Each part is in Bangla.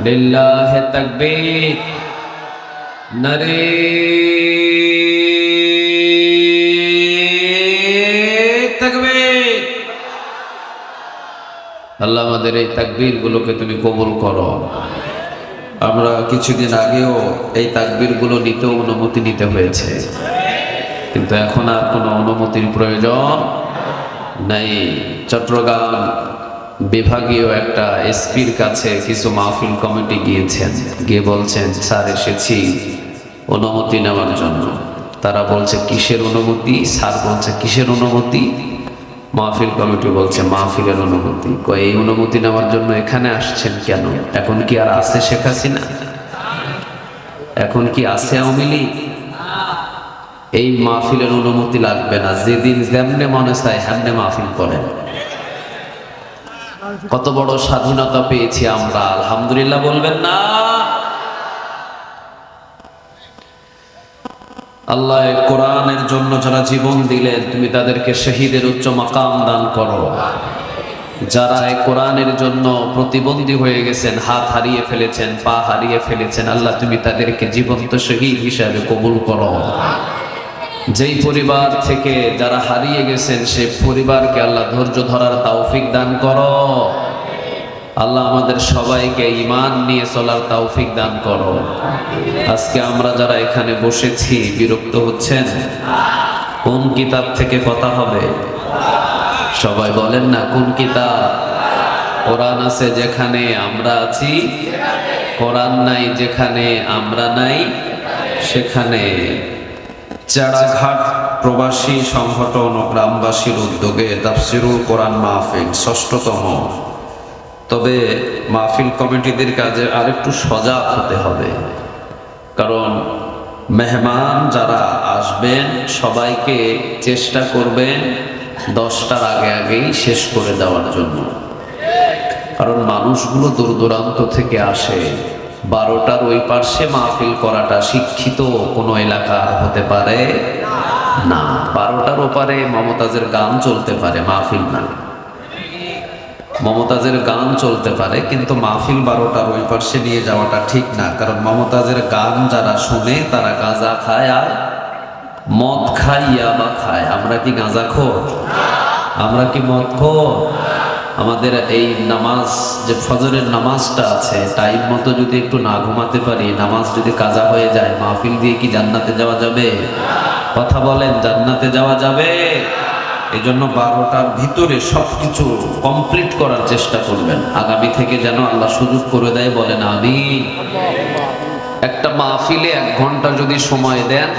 লিল্লাহি তাকবীর, নারে তাকবীর। আল্লাহ আমাদের এই তাকবীর গুলোকে তুমি কবুল করো। আমরা কিছুদিন আগেও এই তাকবীর গুলো নিতেও অনুমতি নিতে হয়েছে, কিন্তু এখন আর কোনো অনুমতির প্রয়োজন নাই। চট্টগ্রাম বিভাগীয় একটা এসপির কাছে কিছু মাহফিল কমিটি গিয়েছেন, গিয়ে বলছেন স্যার এসেছি অনুমতি নেওয়ার জন্য। তারা বলছে কিসের অনুমতি? স্যার বলছে কিসের অনুমতি? মাহফিল কমিটি বলছে মাহফিলের অনুমতি। এই অনুমতি নেওয়ার জন্য এখানে আসছেন কেন? এখন কি আর আছে শেখ হাসিনা? এখন কি আছে আওয়ামী লীগ? এই মাহফিলের অনুমতি লাগবে না, যেদিন যেমনে মনে চায় হেমনে মাহফিল করেন। কত বড় স্বাধীনতা পেয়েছি আমরা, আলহামদুলিল্লাহ বলবেন না? আল্লাহ কোরআনের জন্য যারা জীবন দিলেন তুমি তাদেরকে শহীদের উচ্চ মাকাম দান করো। যারা এই কোরআনের জন্য প্রতিবন্ধী হয়ে গেছেন, হাত হারিয়ে ফেলেছেন, পা হারিয়ে ফেলেছেন, আল্লাহ তুমি তাদেরকে জীবন্ত শহীদ হিসাবে কবুল করো। যেই পরিবার থেকে যারা হারিয়ে গেছেন সেই পরিবারকে আল্লাহ ধৈর্য ধরার তৌফিক দান করো। আল্লাহ আমাদের সবাইকে ঈমান নিয়ে চলার তৌফিক দান করো। আজকে আমরা যারা এখানে বসেছি বিরক্ত হচ্ছেন? কোন কিতাব থেকে কথা হবে? সবাই বলেন না কোন কিতাব? কোরআন আছে যেখানে আমরা আছি, কোরআন নাই যেখানে আমরা নাই সেখানে। চাড়াঘাট প্রবাসী সংগঠন ও গ্রামবাসীর উদ্যোগে তাফসিরুল কোরআন মাহফিল ৬ষ্ঠতম। তবে মাহফিল কমিটিদের কাজে আরেকটু সজাগ হতে হবে, কারণ মেহমান যারা আসবেন সবাইকে চেষ্টা করবেন 10টার আগেই শেষ করে দেওয়ার জন্য। কারণ মানুষগুলো দূর দূরান্ত থেকে আসে। 12টার ওই পার্শ্বে মাহফিল করাটা শিক্ষিত কোনো এলাকার হতে পারে না। 12টার ওপারে মমতাজের গান চলতে পারে, মাহফিল না। মমতাজের গান চলতে পারে, কিন্তু মাহফিল 12টার ওই পার্শ্বে নিয়ে যাওয়াটা ঠিক না। কারণ মমতাজের গান যারা শুনে তারা গাঁজা খায় আর মদ খায়, ইয়াবা খায়। আমরা কি গাঁজাখোর? আমরা কি মদখোর? আমাদের এই নামাজ যে ফজরের নামাজটা আছে, টাইম মতো যদি একটু না ঘুমাতে পারি, নামাজ যদি কাজা হয়ে যায়, মাহফিল দিয়ে কি জান্নাতে যাওয়া যাবে? কথা বলেন, জান্নাতে যাওয়া যাবে? এই জন্য 12টার ভিতরে সবকিছু কমপ্লিট করার চেষ্টা করবেন। আগামী থেকে যেন আল্লাহ সুযোগ করে দেয়, বলেন আমিন। একটা মাহফিলে 1 ঘন্টা যদি সময় দেন,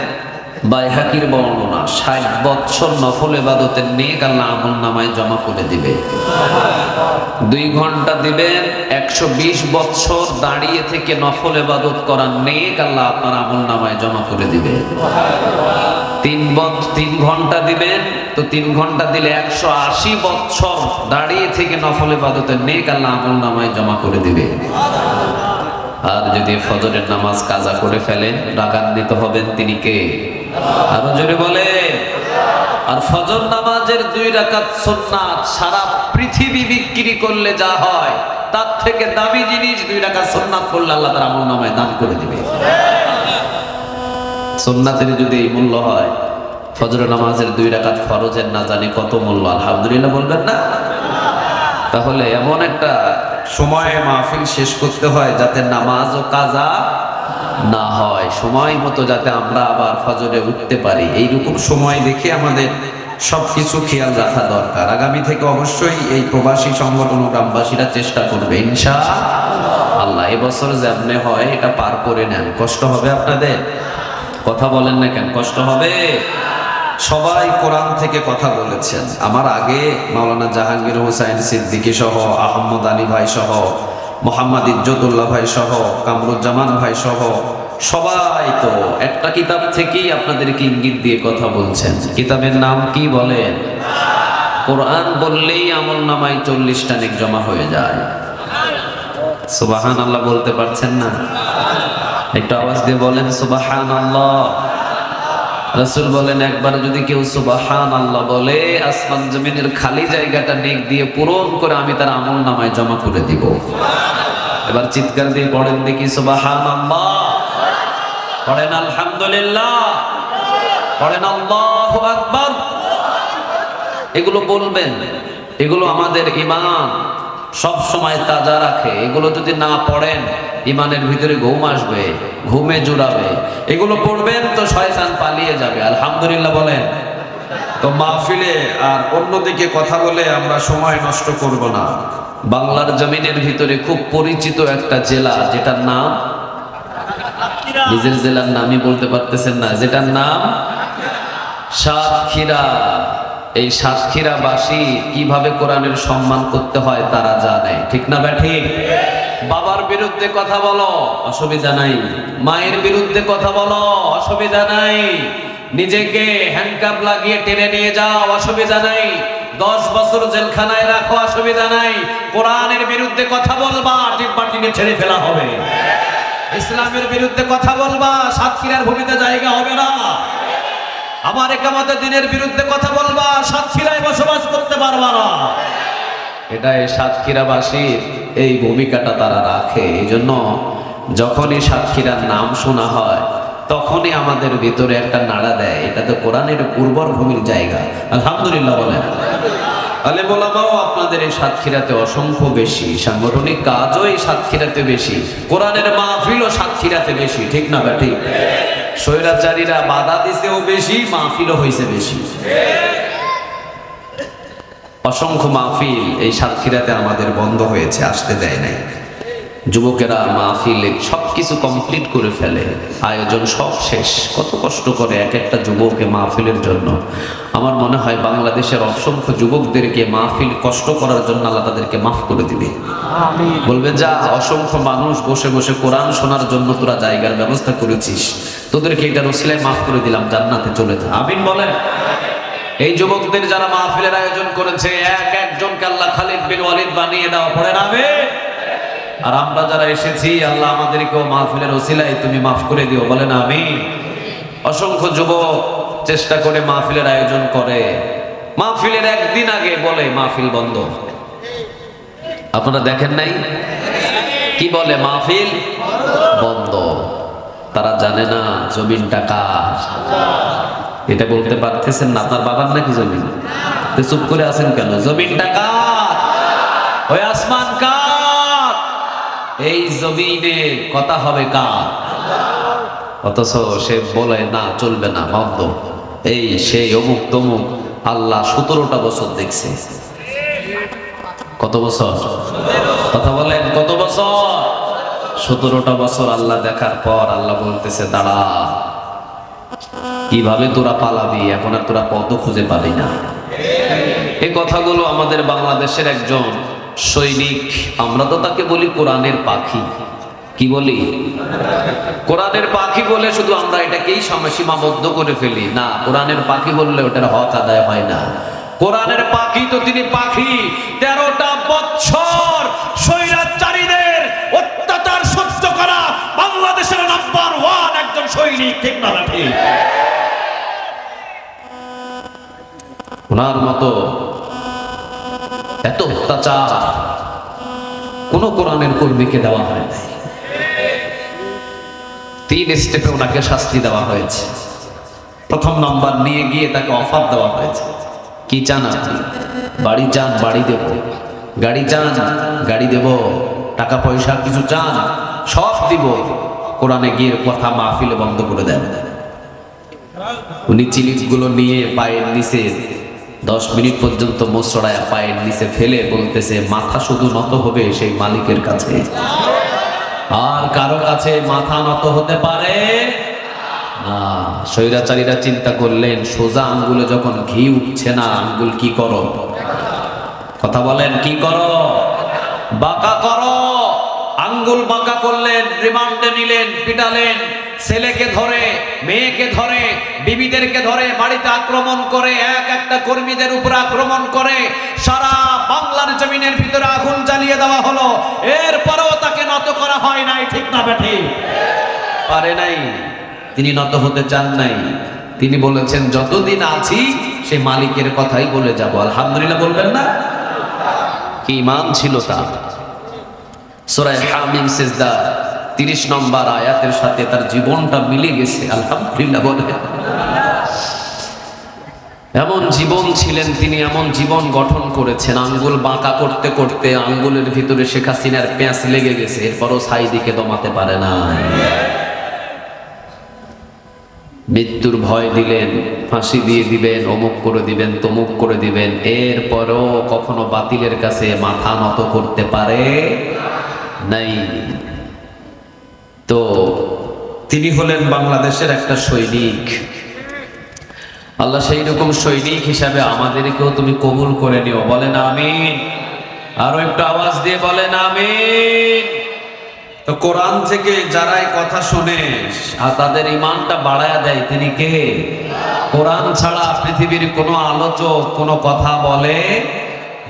বাইহাকির বর্ণনা 60 বছর নফল ইবাদতের নেক আল্লাহ আমল নামায় জমা করে দিবে। 2 ঘন্টা দিবেন, 120 বছর দাঁড়িয়ে থেকে নফল ইবাদত করার নেক আল্লাহ আপনার আমল নামায় জমা করে দিবে। 3 ঘন্টা দিবেন, তো 3 ঘন্টা দিলে 180 বছর দাঁড়িয়ে থেকে নফল ইবাদতের নেক আল্লাহ আমল নামায় জমা করে দিবে। আর যদি ফজরের নামাজ কাজা করে ফেলেন, রাগান্বিত হবেন তিনি কে? আরো জোরে বলে। আর ফজর নামাজের 2 রাকাত সুন্নাত সারা পৃথিবী বিক্রি করলে যা হয় তার থেকে দামি জিনিস 2 রাকাত সুন্নাত করলে আল্লাহ তার আমল নামায় দান করে দিবে। সুন্নাতের যদি এই মূল্য হয়, ফজর নামাজের 2 রাকাত ফরজের না জানি কত মূল্য, আলহামদুলিল্লাহ বলবেন না? তাহলে এমন একটা সময়ে মাহফিল শেষ করতে হয় যাতে নামাজও কাজা না হয়, সময় মতো যাতে আমরা আবার ফজরে উঠতে পারি। এইরকম সময় দেখে আমাদের সবকিছু খেয়াল রাখা দরকার। আগামী থেকে অবশ্যই এই প্রবাসী সংগঠন ও গ্রামবাসীরা চেষ্টা করবে ইনশাআল্লাহ। এবছর যেমনে হয় এটা পার করে নেন। কষ্ট হবে আপনাদের? কথা বলেন না কেন? কষ্ট হবে? সবাই কোরআন থেকে কথা বলেছেন। আমার আগে মাওলানা জাহাঙ্গীর হোসাইন সিদ্দিকী সহ, আহমদ আলী ভাই সহ, মোহাম্মদ ইজ্জতুল্লাহ ভাই সহ, কামরুজ্জামান ভাই সহ সবাই তো একটা কিতাব থেকেই আপনাদেরকে ইঙ্গিত দিয়ে কথা বলছেন। কিতাবের নাম কি বলেন? কোরআন বললেই আমল নামায় 40টা নেক জমা হয়ে যায়। সুবহানাল্লাহ বলতে পারছেন না? একটু আওয়াজ দিয়ে বলেন সুবহানাল্লাহ। রাসূল বলেন একবার যদি কেউ সুবহানাল্লাহ বলে, আসমান জমিনের খালি জায়গাটা নেক দিয়ে পূরণ করে আমি তার আমল নামায় জমা করে দিব। এবার চিৎকার দিয়ে পড়েন দেখি সুবহানাল্লাহ, পড়েন আলহামদুলিল্লাহ, পড়েন আল্লাহু আকবার। এগুলো বলবেন, এগুলো আমাদের ঈমান সব সময় তাজা রাখে। এগুলো যদি না পড়েন ঈমানের ভিতরে ঘুম আসবে, ঘুমে জুড়াবে। এগুলো পড়বেন তো শয়তান পালিয়ে যাবে। আলহামদুলিল্লাহ বলেন। তো মাহফিলে আর অন্যদিকে কথা বলে আমরা সময় নষ্ট করব না। বাংলার জমিনের ভিতরে খুব পরিচিত একটা জেলা, যেটার নাম, নিজের জেলার নামই বলতে পারতেছেন না, যেটার নাম সাতক্ষীরা। এই সাতক্ষীরাবাসী কিভাবে কোরআনের সম্মান করতে হয় তারা জানে, ঠিক না ব্যাঠিক? বাবার বিরুদ্ধে কথা বলো, অসুবিধা নাই। মায়ের বিরুদ্ধে কথা বলো, অসুবিধা নাই। নিজেকে হ্যান্ডকাপ লাগিয়ে টেনে নিয়ে যাও, অসুবিধা নাই। 10 বছর জেলখানায় রাখো, অসুবিধা নাই। কোরআনের বিরুদ্ধে কথা বলবা, টিপবাটিনে ছেড়ে ফেলা হবে। ইসলামের বিরুদ্ধে কথা বলবা, সাতক্ষীরার ভূমিতে জায়গা হবে না। আমার একামতে দিনের বিরুদ্ধে কথা বলবা, সাতক্ষীরায় বসবাস করতে পারবা না। এটা এই সাতক্ষীরাবাসীর এই ভূমিকাটা তারা রাখে। এই জন্য যখনই সাতক্ষীরার নাম শোনা হয় তখনই আমাদের ভিতরে একটা নাড়া দেয়, এটা তো কোরআনের উর্বর ভূমির জায়গা। আলহামদুলিল্লাহ বলেন। আলেম ওলামাও আপনাদের এই সাতক্ষীরাতে অসংখ্য বেশি, সাংগঠনিক কাজও এই সাতক্ষীরাতে বেশি, কোরআনের মাহফিলও সাতক্ষীরাতে বেশি, ঠিক না ঠিক? স্বৈরাচারীরা বাধা দিছেও বেশি, মাহফিলও হয়েছে বেশি। অসংখ্য মাহফিল এই সাতক্ষীরাতে আমাদের বন্ধ হয়েছে, আসতে দেয় নাই। যুবকেরা মাহফিলে সবকিছু কমপ্লিট করে ফেলে, আয়োজন সব শেষ। কত কষ্ট করে এক একটা যুবকে মাহফিলের জন্য। আমার মনে হয় বাংলাদেশের অসংখ্য যুবকদেরকে মাহফিল কষ্ট করার জন্য আল্লাহ তাদেরকে মাফ করে দিবে। বলবে যা, অসংখ্য মানুষ বসে বসে কোরআন শোনার জন্য তোরা জায়গার ব্যবস্থা করেছিস, তোদেরকে এটার ওসিলায় মাফ করে দিলাম, জান্নাতে চলে যা। আমিন বলেন। এই যুবকদের যারা মাহফিলের আয়োজন করেছে, এক একজনকে আল্লাহ খালিদ বিন ওয়ালিদ বানিয়ে দেওয়া, পড়ে নামে। আর আমরা যারা এসেছি, আল্লাহ আমাদেরকেও মাহফিলের ওসিলায় তুমি মাফ করে দিও, বলেন আমিন। অসংখ্য যুবক চেষ্টা করে মাহফিলের আয়োজন করে, মাহফিলের একদিন আগে বলে মাহফিল বন্ধ। আপনারা দেখেন নাই কি বলে? মাহফিল বন্ধ। তারা জানে না জমিনটা কার। এটা বলতে পারতেছেন না? আপনার বাবার নাকি জমিন? চুপ করে আছেন কেন? জমিনটা কার? ওই আসমান কার? এই জমিনে কথা হবে কার? অথচ সে বলে না, চলবে না, বন্ধ। এই সেই অমুক তমুক। আল্লাহ 17টা বছর দেখছে। কত বছর? কথা বলেন, কত বছর? 17টা বছর আল্লাহ দেখার পর আল্লাহ বলতেছে, দাঁড়া, কিভাবে তোরা পালাবি? এখন আর তোরা পথ খুঁজে পাবি না। এই কথাগুলো আমাদের বাংলাদেশের একজন সৈনিক, আমরা তো তাকে বলি কোরআনের পাখি। কি বলি? কোরআনের পাখি বলে শুধু আমরা এটাকেই সীমাবদ্ধ করে ফেলি না। কোরআনের পাখি বললে ওটার হক আদায় হয় না। কোরআনের পাখি তো তিনি পাখি। 13টা বছর স্বৈরাচারীদের অত্যাচার সহ্য করা বাংলাদেশের নাম্বার 1 একজন সৈনিক, ঠিক না ঠিক? ওনার মতো এত অত্যাচার কোন কোরআনের কর্মীকে দেওয়া হয় না। 3 স্টেপে ওনাকে শাস্তি দেওয়া হয়েছে। প্রথম নাম্বার, নিয়ে গিয়ে তাকে অফার দেওয়া হয়েছে। কি চান আপনি? বাড়ি চান? বাড়ি দেব। গাড়ি চান? গাড়ি দেব। টাকা পয়সা কিছু চান? সব দিব। কোরআনে গিয়ে কথা মাহফিলে বন্ধ করে দেন। উনি চিলিগুলো নিয়ে পায়ের নিচে 10 মিনিট পর্যন্ত মোচড়ায় পায়ের নিচে ফেলে বলতেছে, মাথা শুধু নত হবে সেই মালিকের কাছে, আর কারো কাছে মাথা নত হতে পারে না। স্বৈরাচারীরা চিন্তা করলেন, সোজা আঙ্গুলে যখন ঘি উঠছে না, আঙ্গুল কি করো? কথা বলেন, কি করো? বাঁকা করো। আঙ্গুল বাঁকা করলেন, রিমান্ডে নিলেন, পিটালেন। ছেলেকে ধরে, মেয়েকে ধরে, বিবিদেরকে ধরে বাড়িতে আক্রমণ করে, এক একটা কর্মীদের উপর আক্রমণ করে সারা বাংলার জমিনের ভিতরে আগুন জ্বালিয়ে দেওয়া হলো। এরপরেও তাকে নত করা হয় নাই, ঠিক না বেঠিক? পারে নাই। তিনি নত হতে চান নাই। তিনি বলেছেন, যতদিন আছি সে মালিকের কথাই বলে যাব। আলহামদুলিল্লাহ বলবেন না? কি ঈমান ছিল তার! সূরা হামিম সিজদা 30 নম্বর আয়াতের সাথে তার জীবনটা মিলে গেছে। আলহামদুলিল্লাহ বলে। এমন জীবন ছিলেন তিনি, এমন জীবন গঠন করেছেন। আঙ্গুল বাঁকা করতে করতে আঙ্গুলের ভিতরে শেখ হাসিনার প্যাঁচ লেগে গেছে, এরপরও সাইদিকে দমাতে পারে না। মৃত্যুর ভয় দিলেন, ফাঁসি দিয়ে দিবেন, অমুক করে দিবেন, তমুক করে দিবেন, এরপরও কখনো বাতিলের কাছে মাথা নত করতে পারে নাই। তো তিনি হলেন বাংলাদেশের একটা সৈনিক। আল্লাহ সেই রকম সৈনিক হিসাবে আমাদেরকেও তুমি কবুল করে নিও। বলেন আমিন। আরো একটু আওয়াজ দিয়ে বলেন আমিন। তো কোরআন থেকে যারা এই কথা শুনে আর তাদের ঈমানটা বাড়ায়া দেয়, তিনি কে? কোরআন ছাড়া পৃথিবীর কোনো আলোচক কোনো কথা বলে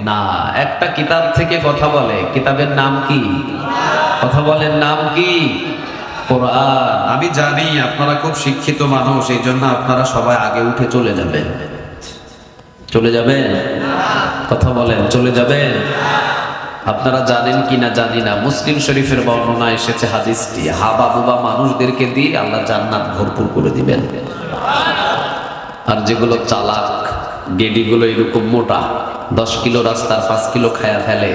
না। একটা কিতাব থেকে কথা বলে, কিতাবের নাম কি? কথা বলেন, নাম কি? কোরআন। আমি জানি আপনারা খুব শিক্ষিত মানুষ, এই জন্য আপনারা সবাই আগে উঠে চলে যাবেন। চলে যাবেন? কথা বলেন, চলে যাবেন? আপনারা জানেন কিনা জানি না, মুসলিম শরীফের বর্ণনা এসেছে হাদিসটি, হাবা বুবা মানুষদেরকে দিয়ে আল্লাহ জান্নাত ভরপুর করে দিবেন। আর যেগুলো চালাক, গেডিগুলো এরকম মোটা, 10 কিলো রাস্তার 5 কিলো খায়া ফেলে,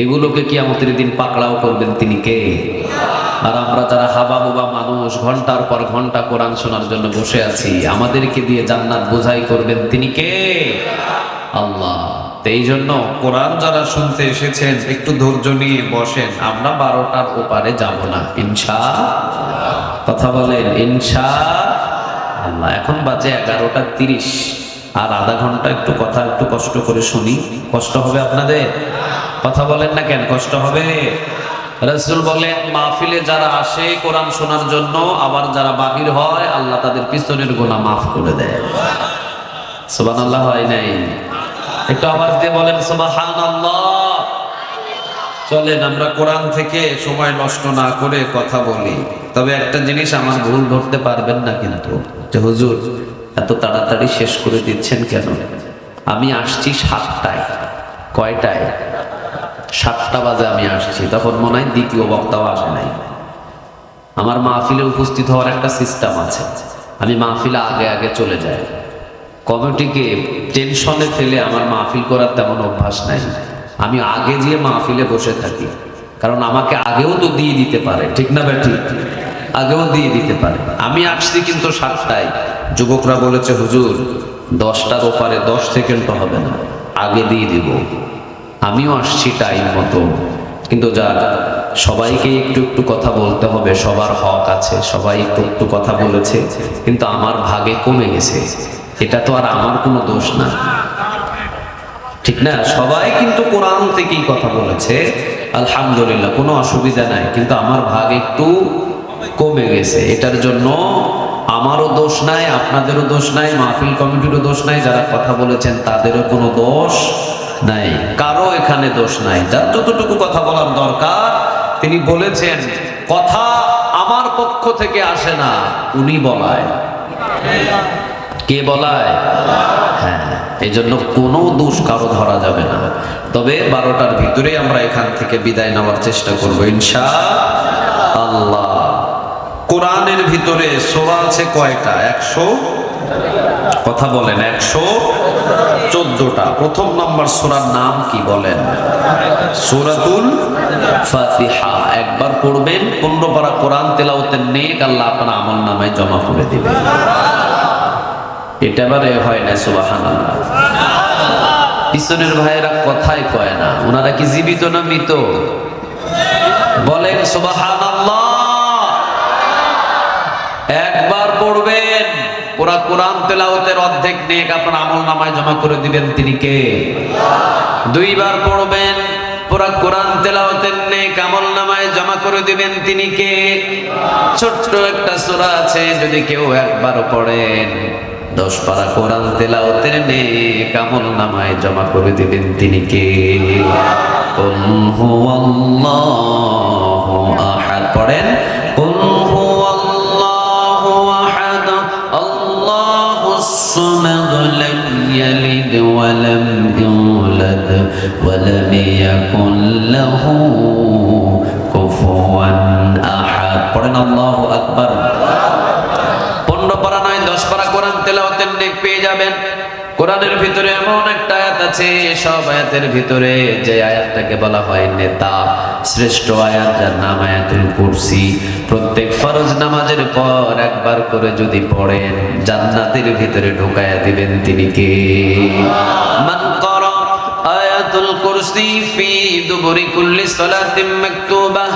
এগুলোকে কিয়ামতের দিন পাকড়াও করবেন তিনি কে? আর আমরা যারা হাবা বুবা মানুষ, ঘন্টার পর ঘন্টা কোরআন শোনার জন্য বসে আছি, আমাদেরকে দিয়ে জান্নাত বোঝাই করবেন তিনি কে? আল্লাহ। এই জন্য কোরআন যারা শুনতে এসেছেন একটু ধৈর্য নিয়ে বসেন। আমরা 12টার ওপারে যাব না ইনশাআল্লাহ। কথা বলেন ইনশাআল্লাহ। এখন বাজে 11:30, আর আধা ঘন্টা একটু কথা একটু কষ্ট করে শুনি। কষ্ট হবে আপনাদের? কথা বলেন না কেন? কষ্ট হবে? রাসূল বলে মাহফিলে যারা আসে কোরআন শোনার জন্য, আবার যারা বাহির হয়, আল্লাহ তাদের পিছনের গুনাহ মাফ করে দেয়। সুবহানাল্লাহ হয় নাই? একটু আওয়াজ দিয়ে বলেন সুবহানাল্লাহ। চলেন আমরা কোরআন থেকে সময় নষ্ট না করে কথা বলি। তবে একটা জিনিস আমার ভুল ধরতে পারবেন না কিন্তু, যে হুজুর এত তাড়াতাড়ি শেষ করে দিচ্ছেন কেন? আমি আসছি 7টায়। কয়টায়? 7টা বাজে আমি আসছি। তখন মনে হয় দ্বিতীয় বক্তাও আসে নাই। আমার মাহফিলে উপস্থিত হওয়ার একটা সিস্টেম আছে, আমি মাহফিলে আগে আগে চলে যাই। কমিটিকে টেনশনে ফেলে আমার মাহফিল করার তেমন অভ্যাস নাই। আমি আগে যেয়ে মাহফিলে বসে থাকি, কারণ আমাকে আগেও তো দিয়ে দিতে পারে, ঠিক না বেটি? আগেও দিয়ে দিতে পারে। আমি আসছি কিন্তু 7টায়। যুবকরা বলেছে হুজুর 10টার ওপারে 10 সেকেন্ড তো হবে না, আগে দিয়ে দিব। আমিও আসছি টাইম মতো, কিন্তু যা সবাইকে একটু একটু কথা বলতে হবে, সবার হক আছে। সবাই একটু একটু কথা বলেছে, কিন্তু আমার ভাগে কমে গেছে। এটা তো আর আমার কোনো দোষ না, ঠিক না? সবাই কিন্তু কোরআন থেকেই কথা বলেছে, আলহামদুলিল্লাহ, কোনো অসুবিধা নাই। কিন্তু আমার ভাগ একটু কমে গেছে। এটার জন্য আমারও দোষ নাই, আপনাদেরও দোষ নাই, মাহফিল কমিটিরও দোষ নাই, যারা কথা বলেছেন তাদেরও কোনো দোষ নাই, কারো এখানে দোষ নাই। যার যতটুকু কথা বলার দরকার তিনি বলেছেন। কথা আমার পক্ষ থেকে আসে না, উনি বলায়। কে বলায়? হ্যাঁ, এই জন্য কোনো দোষ কারো ধরা যাবে না। তবে 12টার ভিতরে আমরা এখান থেকে বিদায় নেওয়ার চেষ্টা করবো ইনশাআল্লাহ। কোরআনের ভিতরে সূরা আছে কয়টা? 100। কথা বলেন 114টা। প্রথম নম্বর সূরার নাম কি বলেন? সূরাতুল ফাতিহা। একবার পড়বেন, 15 পারা কোরআন তেলাওয়াতের নেক আল্লাহ আপনার আমলনামায় জমা করে দিবেন। এটা বারে হয় না সুবহানাল্লাহ। পিছনের ভাইয়েরা কথাই কয় না, ওনারা কি জীবিত না মৃত? বলেন সুবহানাল্লাহ। একবার পড়বেন, পুরা কোরআন তেলাওয়াতের অর্ধেক নেক আপনার আমলনামায় জমা করে দিবেন তিনি কে? দুইবার পড়বেন, পুরা কোরআন তেলাওয়াতের নেক আমলনামায় জমা করে দিবেন তিনি কে? ছোট্ট একটা সূরা আছে, যদি কেউ একবার পড়েন 10 পারা কোরআন তেলাওয়াতের নেক আমলনামায় জমা করে দিবেন তিনি কে? কুল হুয়াল্লাহু আহাদ। পড়েন কুল হুয়াল্লাহু আহাদ আল্লাহুস সামাদ লাম ইয়ালিদ ওয়া লাম ইউলাদ ওয়া লাম ইয়াকুল লাহু যাবেন। কোরআনের ভিতরে এমন একটা আয়াত আছে, সব আয়াতের ভিতরে যে আয়াতটাকে বলা হয় নেতা, শ্রেষ্ঠ আয়াত, যার নাম আয়াতুল কুরসি। প্রত্যেক ফরজ নামাজের পর একবার করে যদি পড়েন, জান্নাতের ভিতরে ঢুকায়া দিবেন তিনি কে? মান ক্বারা আয়াতুল কুরসি ফি দুবুরি কুল্লি সালাতিন মাকতুবাহ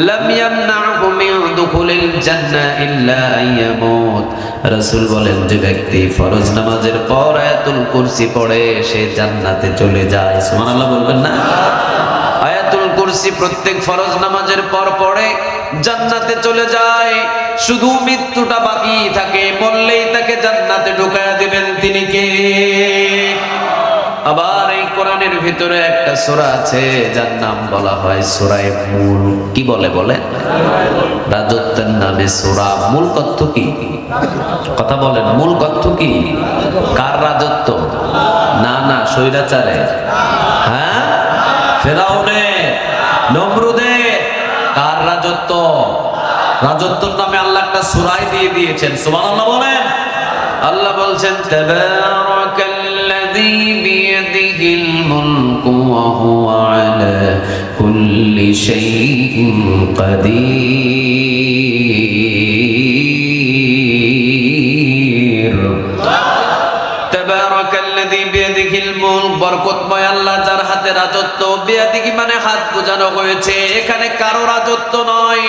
লাম ইয়ামনাহু মিন দুখুলিল জান্নাহ ইল্লা আইয়ামুত। রাসূল বলেন, যে ব্যক্তি ফরজ নামাজের পর আয়াতুল কুরসি পড়ে সে জান্নাতে চলে যায়। সুবহানাল্লাহ বলবেন না? আয়াতুল কুরসি প্রত্যেক ফরজ নামাজের পর পড়ে জান্নাতে চলে যায়। শুধু মৃত্যুটা বাকি থাকে, বললেই তাকে জান্নাতে ঢুকায়া দিবেন তিনি কে? আবার এই কোরআনের ভিতরে একটা সূরা আছে যার নাম বলা হয় সূরা মুলক। কি বলে? রাজত্বের নামে সূরা। মূল অর্থ কি? কথা বলেন, মূল অর্থ কি? কার রাজত্ব? না, স্বৈরাচারের। হ্যাঁ, ফেরাউনের, নমরুদের। কার রাজত্ব? রাজত্বের নামে আল্লাহ একটা সূরাই দিয়ে দিয়েছেন। সুবহানাল্লাহ বলেন। আল্লাহ বলছেন, তাবারাকাল্লাযী বিয়াদিহিল মুলকু ওয়া হুয়া আলা কুল্লি শাইইন কাদির। তাবারাকাল্লাযী বিয়াদিহিল মুলক, বরকতময় আল্লাহ যার হাতে রাজত্ব। বিয়াদিহি মানে হাত বোঝানো হয়েছে, এখানে কারো রাজত্ব নয়,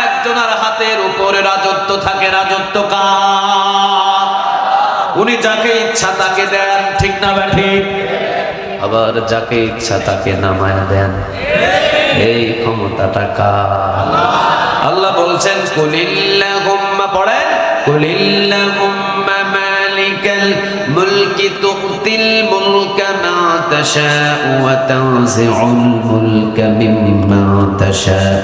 একজনের হাতের উপরে রাজত্ব থাকে। রাজত্ব কার? উনি যাকে ইচ্ছা তাকে দেন, ঠিক না ঠিক? আবার যাকে ইচ্ছা তাকে নামায়া দেন। এই ক্ষমতাটা কার? আল্লাহ বলছেন, কুলিল্লাহুম্মা, পড়েন, কুলিল্লাহুম্মা মালিকাল মুলকি তুতিল মুলকা মা তাশাউ ওয়া তানজিউল মুলকা মিম্মা তাশাউ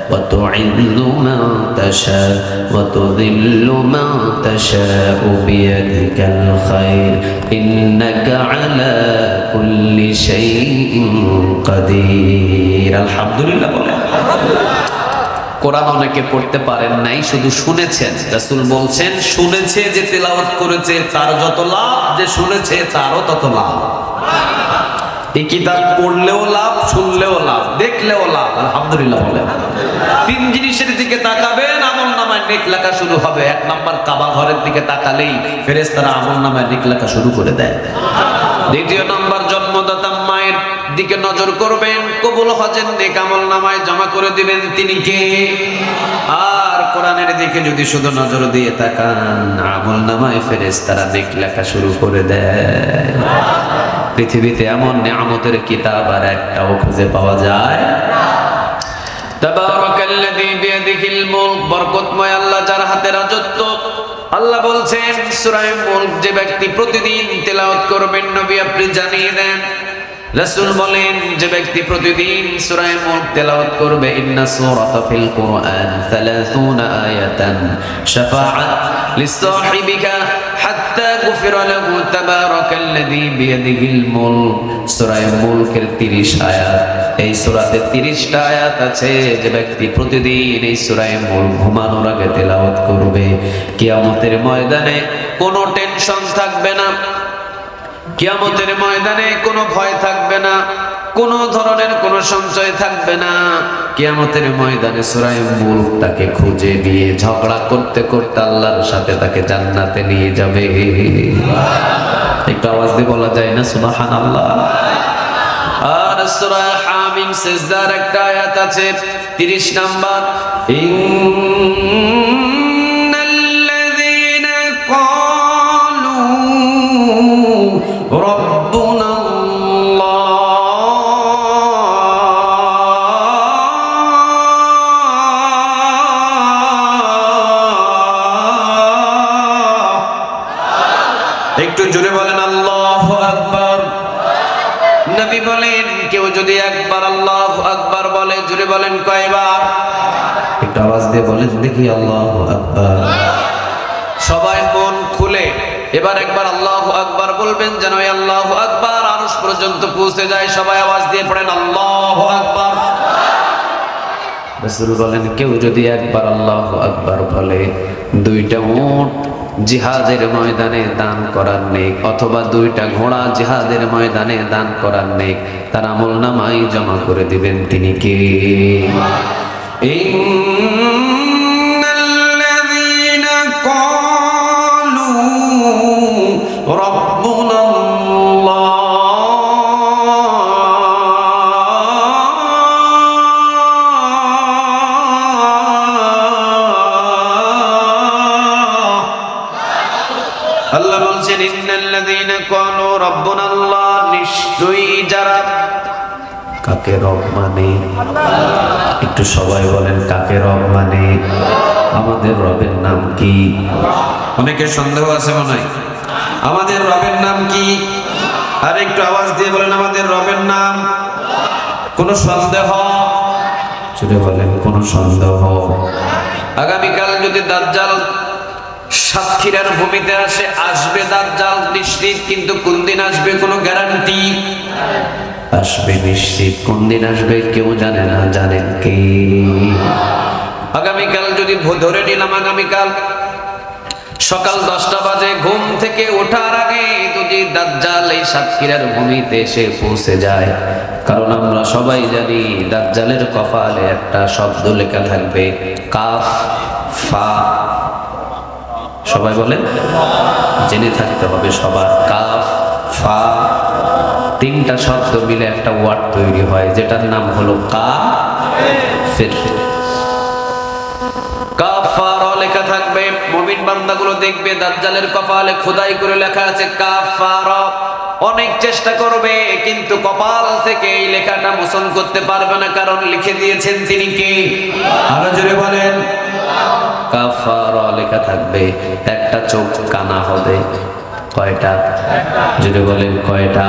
ওয়া তুইজ্জু মা তাশাউ ওয়া তুযিল্লু মা তাশাউ বিয়াদিকাল খায়র ইন্নাকা আলা কুল্লি শাইইন কাদির। আলহামদুলিল্লাহ বলেন। কোরআন অনেকে পড়তে পারেন নাই, শুধু শুনেছেন। রাসূল বলছেন, শুনেছে যে তেলাওয়াত করেছে তার যত লাভ, যে শুনেছে তারও তত লাভ। এই কিতাব পড়লেও লাভ, শুনলেও লাভ, দেখলেও লাভ। আলহামদুলিল্লাহ বলেন। তিন জিনিসের দিকে তাকাবেন, আমলনামায় নেক লেখা শুরু হবে। এক নাম্বার, কাবা ঘরের দিকে তাকালেই ফেরেশতারা আমলনামায় নেক লেখা শুরু করে দেয়। দ্বিতীয় নাম্বার, জন্মদাতা মায়ের দিকে নজর করবেন, কবুল হজের নেক আমলনামায় জমা করে দিবেন তিনি কে? আর কোরআনের দিকে যদি শুধু নজর দিয়ে তাকান, আমলনামায় ফেরেশতারা নেক লেখা শুরু করে দেয়। পৃথিবীতে এমন নিয়ামতের কিতাব আর একটাও খুঁজে পাওয়া যায়। তাবারাকাল্লাযী বিয়াদিহিল মুলক, বরকতময় আল্লাহ যার হাতে রাজত্ব। আল্লাহ বলছেন সূরা মুলক, যে ব্যক্তি প্রতিদিন তেলাওয়াত করবেন, নবী আপনি জানিয়ে দেন। রাসূল বলেন, যে ব্যক্তি প্রতিদিন সূরা মুলক তেলাওয়াত করবে, ইন্না সূরাতা ফিল কুরআন 30 আয়াতান শাফাআত লিসাহিবিকা হাত্তা গুফিরা লাহু তাবারাকাল্লাযী বিয়াদিহিল মুলক। সূরা মুলকের 30 আয়াত। এই সূরাতে 30টা আয়াত আছে। যে ব্যক্তি প্রতিদিন এই সূরা মুলক ঘুমানোর আগে তেলাওয়াত করবে, কিয়ামতের ময়দানে কোনো টেনশন থাকবে না, কিয়ামতের ময়দানে কোনো ভয় থাকবে না, কোনো ধরনের কোনো সংশয় থাকবে না। কিয়ামতের ময়দানে সূরা মুলক তাকে খুঁজে নিয়ে ঝগড়া করতে করতে আল্লাহর সাথে তাকে জান্নাতে নিয়ে যাবে। একটু আওয়াজ দিয়ে বলা যায় না সুবহানাল্লাহ? আর সূরা হামিম সিজদার একটা আয়াত আছে 30 নাম্বার, ইন্নাল্লাযীনা ক্বালু রাব্বুনা আল্লাহ। একটু জোরে বলেন আল্লাহু আকবার। নবী বলেন, কেউ যদি একবার আল্লাহু আকবার বলে, জোরে বলেন কয়বার? একটু আওয়াজ দিয়ে বলেন দেখি, আল্লাহু আকবার। সবাই মন খুলে এবার একবার আল্লাহু আকবার বলবেন, যেন এই আল্লাহু আকবার আরশ পর্যন্ত পৌঁছে যায়। সবাই আওয়াজ দিয়ে পড়েন আল্লাহু আকবার। রাসূল বলেন, কেউ যদি একবার আল্লাহু আকবার বলে, 2টা উট জিহাদের ময়দানে দান করার নেক, অথবা 2টা ঘোড়া জিহাদের ময়দানে দান করার নেক তার আমলনামায় জমা করে দিবেন তিনি কে? ইন্নাল্লাযীনা ক্বালু রাব্বুনাল্লাহ আল্লাহ বলছেন ইন্নাল্লাযীনা ক্বালু রাব্বুনাল্লাহ, নিশ্চয়ই যারা, কাকে রব মানে? একটু সবাই বলেন কাকে রব মানে? আমাদের রবের নাম কি? অনেকের সন্দেহ আছে মনে হয়, আমাদের রবের নাম কি? আর একটু আওয়াজ দিয়ে বলেন আমাদের রবের নাম। কোন সন্দেহ? জোরে বলেন কোন সন্দেহ? আগামীকাল যদি দাজ্জাল সাতক্ষীরার ভূমিতে আসবে দাজ্জাল নিশ্চিত, কিন্তু কোন দিন আসবে কোনো গ্যারান্টি? আসবে নিশ্চিত, কোন দিন আসবে কেউ জানে না। জানেন কে? আগামীকাল যদি ধরে নিলাম আগামীকাল সকাল 10টা বাজে ঘুম থেকে ওঠার আগে যদি দাজ্জাল এই সাতক্ষীরার ভূমিতে এসে পৌঁছে যায়, কারণ আমরা সবাই জানি দাজ্জালের কপালে একটা শব্দ লেখা থাকবে, কাফ ফা। সবাই বলেন, জেনে থাকতে হবে সবার, কাফ ফা 3টা শব্দ মিলে একটা ওয়ার্ড তৈরি হয়, যেটার নাম হলো কাফির। কাফার লেখা থাকবে, মুমিন বান্দাগুলো দেখবে দাজ্জালের কপালে খোদাই করে লেখা আছে কাফার। অনেক চেষ্টা করবে কিন্তু কপাল থেকে এই লেখাটা মোচন করতে পারবে না, কারণ লিখে দিয়েছেন তিনি কে? আরো জোরে বলেন। কাফার লেখা থাকবে, একটা চোখ কানা হবে। কয়টা? যদি বলেন কয়টা?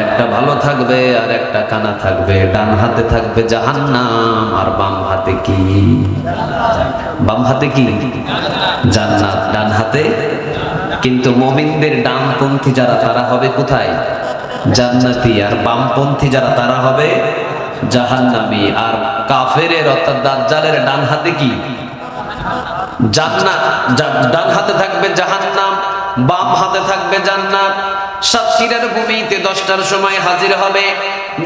একটা ভালো থাকবে আর একটা কানা থাকবে। ডান হাতে থাকবে জাহান্নাম আর বাম হাতে কি? বাম হাতে কি? জান্নাত। ডান হাতে কিন্তু মুমিনদের ডানপন্থী যারা তারা হবে কোথায়? জান্নাতি। আর বামপন্থী যারা তারা হবে জাহান্নামী। আর কাফেরের অর্থাৎ দাজ্জালের ডান হাতে কি? জান্নাত। ডান হাতে থাকবে জাহান্নাম, বাম হাতে থাকবে জান্নাত। সাতক্ষীরার ভূমিতে 10টার সময় হাজির হবে।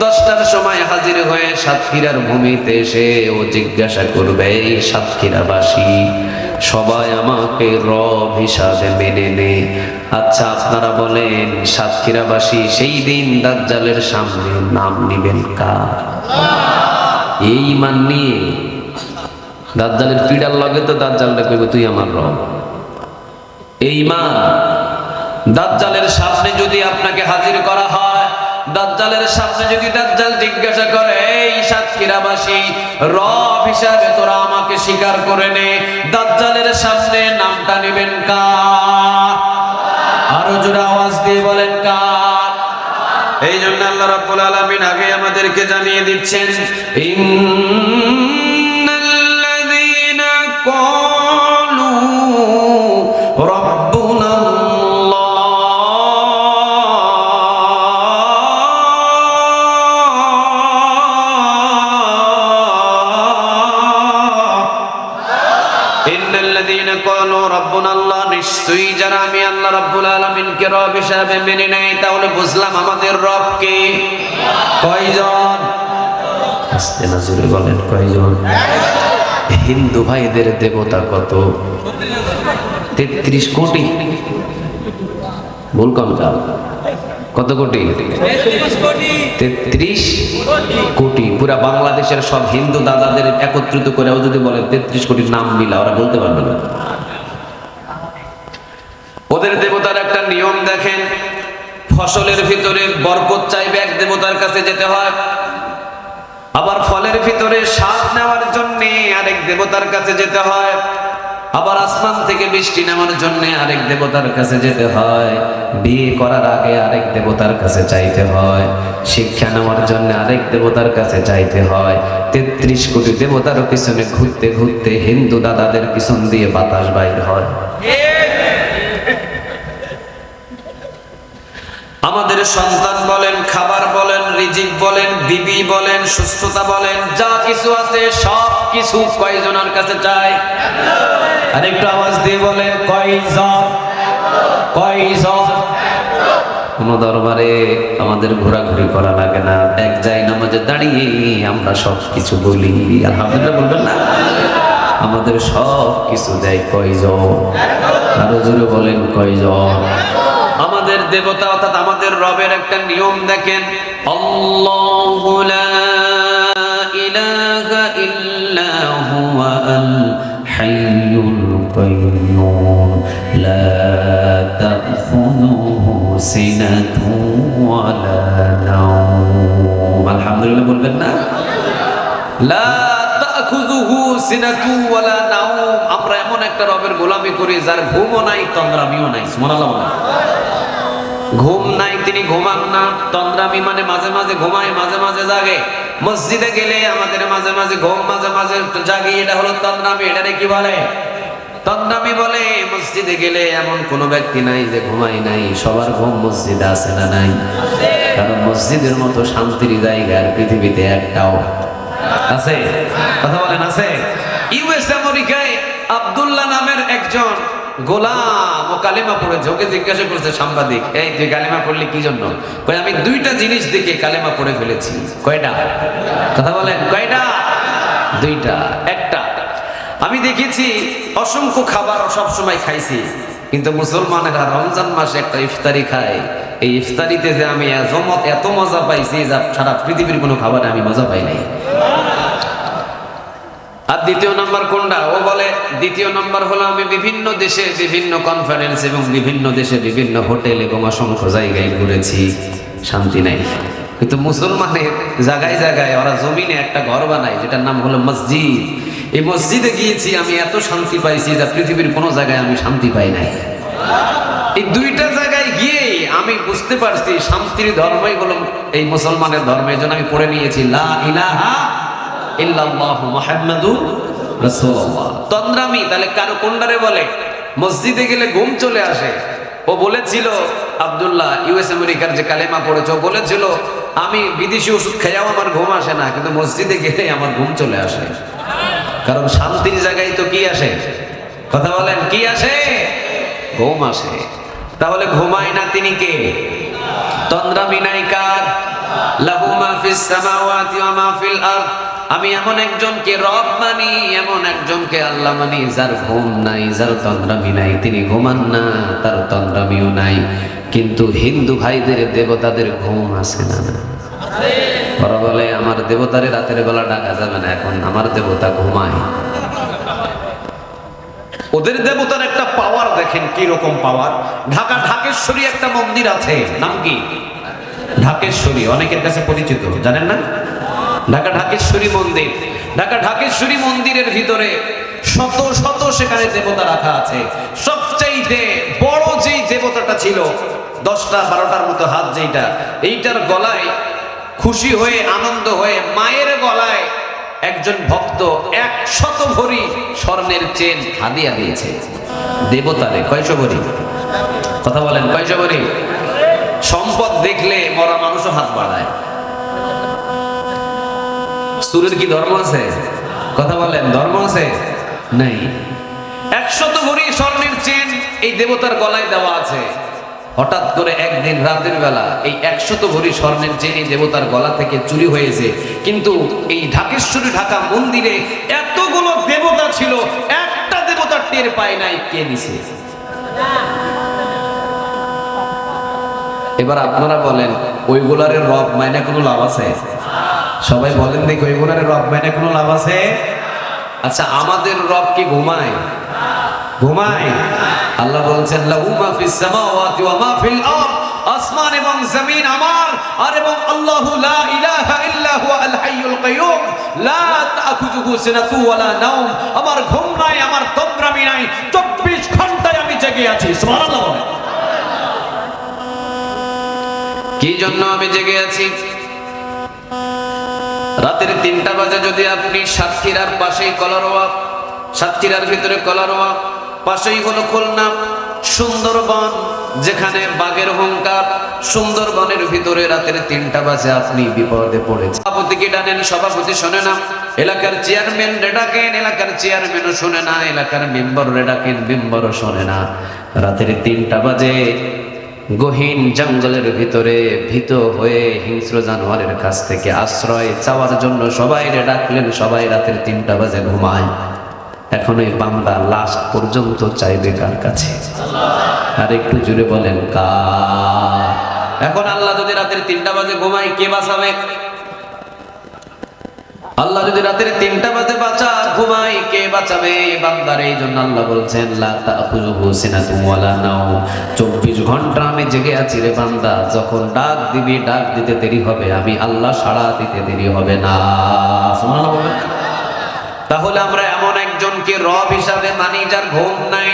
10টার সময় হাজির হয়ে সাতক্ষীরার ভূমিতে এসে ও জিজ্ঞাসা করবে, এই সাতক্ষীরাবাসী সবাই আমাকে রব হিসাবে মেনে নে। আচ্ছা আপনারা বলেন সাতক্ষীরাবাসী সেই দিন দাজ্জালের সামনে নাম নিবেন কার? এই ঈমান নিয়ে দাজ্জালের পিড়ার লগে তো দাজ্জালটা কইবে তুই আমার রব। এই ঈমান। দাজ্জালের সামনে যদি আপনাকে হাজির করা হয়, দাজ্জালের সামনে যদি দাজ্জাল জিজ্ঞাসা করে, এই সাতক্ষীরাবাসী রব হিসাবে তোরা আমাকে স্বীকার করে নে, দাজ্জালের সামনে নামটা নেবেন কার? আরো জোরে আওয়াজ দিয়ে বলেন কার? এই জন্য আল্লাহ রাব্বুল আলামিন আগে আমাদেরকে জানিয়ে দিচ্ছেন, ইন্নাল্লাযীনা ক্বালু রাব্বুনাল্লাহ ইন্নাল্লাযীনা ক্বালু রাব্বুনাল্লাহ, নিশ্চয়ই যারা আমি আল্লাহ রাব্বুল আলামিনকে রব হিসাবে মেনে নেয়, তাহলে বুঝলাম আমাদের রব কে? কয়জন? আস্তে না জোরে বলেন কয়জন? হিন্দু ভাইদের দেবতা কত? 33 কোটি। ভুল কম যাও। কত কোটি? 33 কোটি। পুরা বাংলাদেশের সব হিন্দু দাদাদের একত্রিত করেও যদি বলে 33 কোটির নাম মিলা, ওরা বলতে পারবে না। ওদের দেবতার একটা নিয়ম দেখেন, ফসলের ভিতরে বরকত চাইবে এক দেবতার কাছে যেতে হয়, আবার ফলের ভিতরে স্বাদ নেওয়ার জন্য আরেক দেবতার কাছে যেতে হয়, আবার আসমান থেকে বৃষ্টি নেওয়ার জন্য আরেক দেবতার কাছে যেতে হয়, বিয়ে করার আগে আরেক দেবতার কাছে চাইতে হয়, শিক্ষা নেওয়ার জন্য আরেক দেবতার কাছে চাইতে হয়। 33 কোটি দেবতার পিছনে ঘুরতে ঘুরতে হিন্দু দাদাদের পিছন দিয়ে বাতাস বাইর হয়। আমাদের সন্তান বলেন, খাবার বলেন, রিজিক বলেন, বিবি বলেন, সুস্থতা বলেন, যা কিছু আছে সব কিছু কয়জনের কাছে চায়? আর একটু আওয়াজ দিয়ে বলেন কয়জন? কয়জন? কোন দরবারে আমাদের ঘোরাঘুরি করা লাগে না, এক যাই নামাজে দাঁড়িয়ে আমরা সব কিছু বলি আলহামদুলিল্লাহ, বলবেন না? আমাদের সব কিছু দেয় কয়জন? আরো জোরে বলেন কয়জন? আমাদের দেবতা অর্থাৎ আমাদের রবের একটা নিয়ম দেখেন, আল্লাহু লা ইলাহা ইল্লা হুয়া আল হাইয়ুল কাইয়্যুম লা তাখুযুহু সিনাতুন ওয়ালা নাওম। আলহামদুলিল্লাহ বলবেন না? লা তাখুযুহু সিনাতুন ওয়ালা নাওম। আমরা এমন একটা রবের গোলামি করি যার ঘুমও নাই, তন্দ্রামিও নাই। সুবহানাল্লাহ বলেন। ঘুম নাই, তিনি ঘুমান না। তন্দ্রামি মানে মাঝে মাঝে ঘুমায়, মাঝে মাঝে জাগে। মসজিদে গেলে আমাদের মাঝে মাঝে ঘুম, মাঝে মাঝে জাগি, এটা হলো তন্দ্রামি। এটারে কি বলে? তন্দ্রামি বলে। মসজিদে গেলে এমন কোনো ব্যক্তি নাই যে ঘুমাই নাই, সবার ঘুম মসজিদে আছে না নাই? কারণ মসজিদের মতো শান্তির জায়গা আর পৃথিবীতে একটাও আছে? কথা বলেন আছে? ইউএস আমেরিকায় আব্দুল্লাহ নামের একজন গোলাম ও কালেমা পড়েছে। ওকে জিজ্ঞাসা করছে সাংবাদিক, এই তুই কালেমা পড়লি কি জন্য? কই আমি দুইটা জিনিস দেখে কালেমা পড়ে ফেলেছি। কয়টা? কথা বলেন কয়টা? দুইটা। একটা, আমি দেখেছি অসংখ্য খাবার সব সময় খাইছি, কিন্তু মুসলমানেরা রমজান মাসে একটা ইফতারি খায়, এই ইফতারিতে যে আমি এত মজা পাইছি যা সারা পৃথিবীর কোনো খাবারে আমি মজা পাই নাই। আর দ্বিতীয় নাম্বার কোনটা? ও বলে দ্বিতীয় নাম্বার হলো আমি বিভিন্ন দেশে বিভিন্ন কনফারেন্স এবং বিভিন্ন দেশে বিভিন্ন হোটেল এবং অসংখ্য জায়গায় ঘুরেছি, শান্তি নাই। কিন্তু মুসলমানের জায়গায় জায়গায় ওরা জমিনে একটা ঘর বানায় যেটার নাম হলো মসজিদ। এই মসজিদে গিয়েছি, আমি এত শান্তি পাইছি যা পৃথিবীর কোনো জায়গায় আমি শান্তি পাই নাই। এই দুইটা জায়গায় গিয়ে আমি বুঝতে পারছি শান্তির ধর্মই হলো এই মুসলমানের ধর্ম। এই জন্য আমি পড়ে নিয়েছি লা ইলাহা ইল্লাল্লাহু মুহাম্মাদুর রাসূলুল্লাহ। তন্দ্রামি তাহলে কারো কোনটারে বলে? মসজিদে গেলে ঘুম চলে আসে। ও বলেছিল আব্দুল্লাহ ইউএস আমেরিকার যে কালেমা পড়েছে, ও বলেছিল আমি বিদেশি ওষুধ খাইয়াও আমার ঘুম আসে না, কিন্তু মসজিদে গেলে আমার ঘুম চলে আসে। কারণ শান্তির জায়গায় তো কি আসে? কথা বলেন কি আসে? ঘুম আসে। তাহলে ঘুমায় না তিনি কে? তন্দ্রামি নাই কার? লাহু মা ফিস সামাওয়াতি ওয়া মা ফিল আরদ। আমি এমন একজনকে রব মানি, এমন একজনকে আল্লাহ মানি যার ঘুম নাই, যার তন্দ্রামি নাই। তিনি ঘুমান না, তার তন্দ্রামিও নাই। কিন্তু হিন্দু ভাইদের দেবতাদের ঘুম আছে না? ওরা বলে আমার দেবতারে রাতের বেলা ডাকা যাবে না, এখন আমার দেবতা ঘুমায়। ওদের দেবতার একটা পাওয়ার দেখেন কি রকম পাওয়ার। ঢাকা ঢাকেশ্বরী একটা মন্দির আছে, নাম কি? ঢাকেশ্বরী, অনেকের কাছে পরিচিত, জানেন না? ঢাকা ঢাকেশ্বরী মন্দির। ঢাকা ঢাকেশ্বরী মন্দিরের ভিতরে শত শত সেখানে দেবতা রাখা আছে। সবচাইতে বড় যেই দেবতাটা ছিল, 10টা 12টার মতো হাত যেটা, এইটার গলায় খুশি হয়ে আনন্দ হয়ে মায়ের গলায় একজন ভক্ত 100 ভরি স্বর্ণের চেন হাদিয়া দিয়েছে দেবতারে। কয়শো ভরি? কথা বলেন কয়শো ভরি? সম্পদ দেখলে মরা মানুষও হাত বাড়ায়। সুরের কি ধর্ম আছে? কথা বলেন ধর্ম আছে? নাই। 100 ভরি স্বর্ণের চেন এই দেবতার গলায় দেওয়া আছে। হঠাৎ করে একদিন রাতের বেলা এই 100 ভরি স্বর্ণের চেন এই দেবতার গলা থেকে চুরি হয়েছে। কিন্তু এই ঢাকেশ্বরী ঢাকা মন্দিরে এতগুলো দেবতা ছিল, একটা দেবতা টের পায় নাই কে নিছে। এবার আপনারা বলেন ওইগুলার রব মাইনা কোনো লাভ আছে? সবাই বলেন দেখি ওইগুলার রব মাইনা কোনো লাভ আছে? আচ্ছা আমাদের রব কি ঘুমায়? ঘুমায়? আল্লাহ বলছেন লাহু মা ফিস সামাওয়াতি ওয়া মা ফিল আরদ। আসমান এবং জমিন আমার, আর এবং আল্লাহু লা ইলাহা ইল্লা হুয়া আল হাইয়ুল কাইয়্যুম লা তাখুযুহু সিনাতু ওয়া লা নাওম। আমার ঘুম নাই, আমার তন্দ্রামি নাই, 24 ঘন্টায় আমি জেগে আছি। সুবহানাল্লাহ। কি জন্য আমি জেগে আছি? রাতের 3টা বাজে যদি আপনি সাতক্ষীরার পাশেই কলারোয়া, সাতক্ষীরার ভিতরে কলারোয়া, পাশেই হলো খুলনা, সুন্দরবন, যেখানে বাঘের হুঙ্কার, সুন্দরবনের ভিতরে রাতের 3টা বাজে আপনি বিপদে পড়েছেন। সভাপতিকে ডানেন, সভাপতি শোনে না। এলাকার চেয়ারম্যান ডাকেন, এলাকার চেয়ারম্যানও শোনে না। এলাকার মেম্বার ডাকেন, মেম্বারও শোনে না। রাতের 3টা বাজে গহীন জঙ্গলের ভিতরে ভীত হয়ে হিংস্র জানোয়ারের কাছ থেকে আশ্রয় চাওয়ার জন্য সবাই ডাকলেন। সবাই রাতের 3টা বাজে ঘুমায়। এখন ওই বান্দা লাশ পর্যন্ত চাইবে কার কাছে? আর একটু জুড়ে বলেন কার? এখন আল্লাহ যদি রাতের 3টা বাজে ঘুমায়, কে বাঁচাবে? আল্লাহ যদি রাতের 3টা বাজে ঘুমায়, কে বাঁচাবে বান্দার? এই জন্য আল্লাহ বলছেন লা তাখুযুহু সিনাতুন ওয়ালা নাওম। 24 ঘন্টা আমি জেগে আছি রে বান্দা, যখন ডাক দিবি ডাক দিতে দেরি হবে, আমি আল্লাহ সাড়া দিতে দেরি হবে না। সুবহানাল্লাহ বলেন। তাহলে আমরা এমন একজনকে রব হিসাবে মানি যার ঘুম নাই,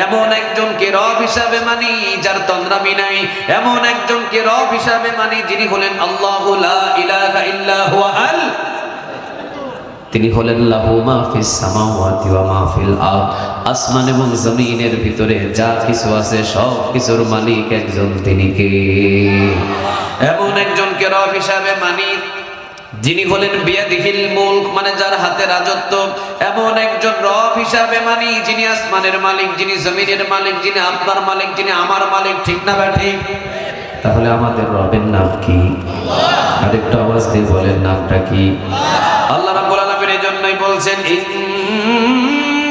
এমন একজনকে রব হিসাবে মানি যার তন্দ্রামি নাই, এমন একজনকে রব হিসাবে মানি যিনি হলেন আল্লাহু লা ইলাহা ইল্লা হুয়া আল, তিনি হলেন লাহু মা ফিস সামাওয়াতি ওয়া মা ফিল আরদ। আসমান এবং জমিনের ভিতরে যা কিছু আছে সব কিছুর মালিক একজন, তিনি কে? এমন একজনকে রব হিসাবে মানি যিনি হলেন বিয়াদিহিল মুলক, মানে যার হাতে রাজত্ব। এমন একজন রব হিসাবে মানি যিনি আসমানের মালিক, যিনি জমিনের মালিক, যিনি আপনার মালিক, যিনি আমার মালিক। ঠিক না ঠিক? তাহলে আমাদের রবের নাম কি? আরেকটু আওয়াজ দিয়ে বলেন, নামটা কি? আল্লাহ রাব্বুল আলামিন এই জন্যই বলছেন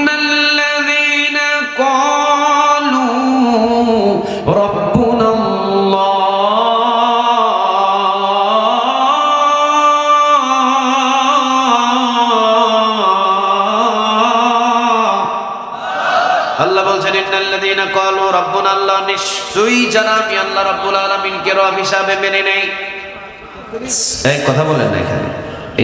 ইন্নাল্লাযীনা ক্বালু রাব্বুনাল্লাহ, আল্লাহ বলছেন ইন্নাল্লাযীনা ক্বালু রাব্বুনাল্লাহ, নিশ্চয়ই যারা আমি আল্লাহ রাব্বুল আলামিনকে রব হিসাবে মেনে নেই। এই কথা বলেন না এখানে,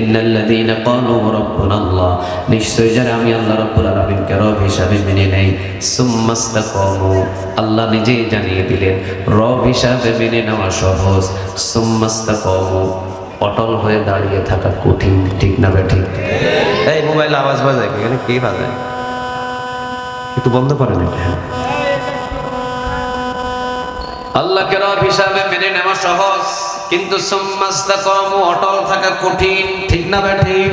ইন্নাল্লাযীনা ক্বালু রাব্বুনাল্লাহ, নিশ্চয়ই যারা আমি আল্লাহ রাব্বুল আলামিনকে রব হিসাবে মেনে নেই। সুম্মাস্তাকামু, আল্লাহ নিজেই জানিয়ে দিলেন রব হিসাবে মেনে নেওয়া সহজ, সুম্মাস্তাকামু অটল হয়ে দাঁড়িয়ে থাকা কঠিন। ঠিক না ঠিক? এই মোবাইল আওয়াজ বাজায়, এখানে কে বাজায়? একটু বন্ধ করেন এটা। আল্লাহকে রব হিসাবে মেনে নেওয়া সহজ, কিন্তু সুম্মাস্তাকামু অটল থাকা কঠিন। ঠিক না ঠিক?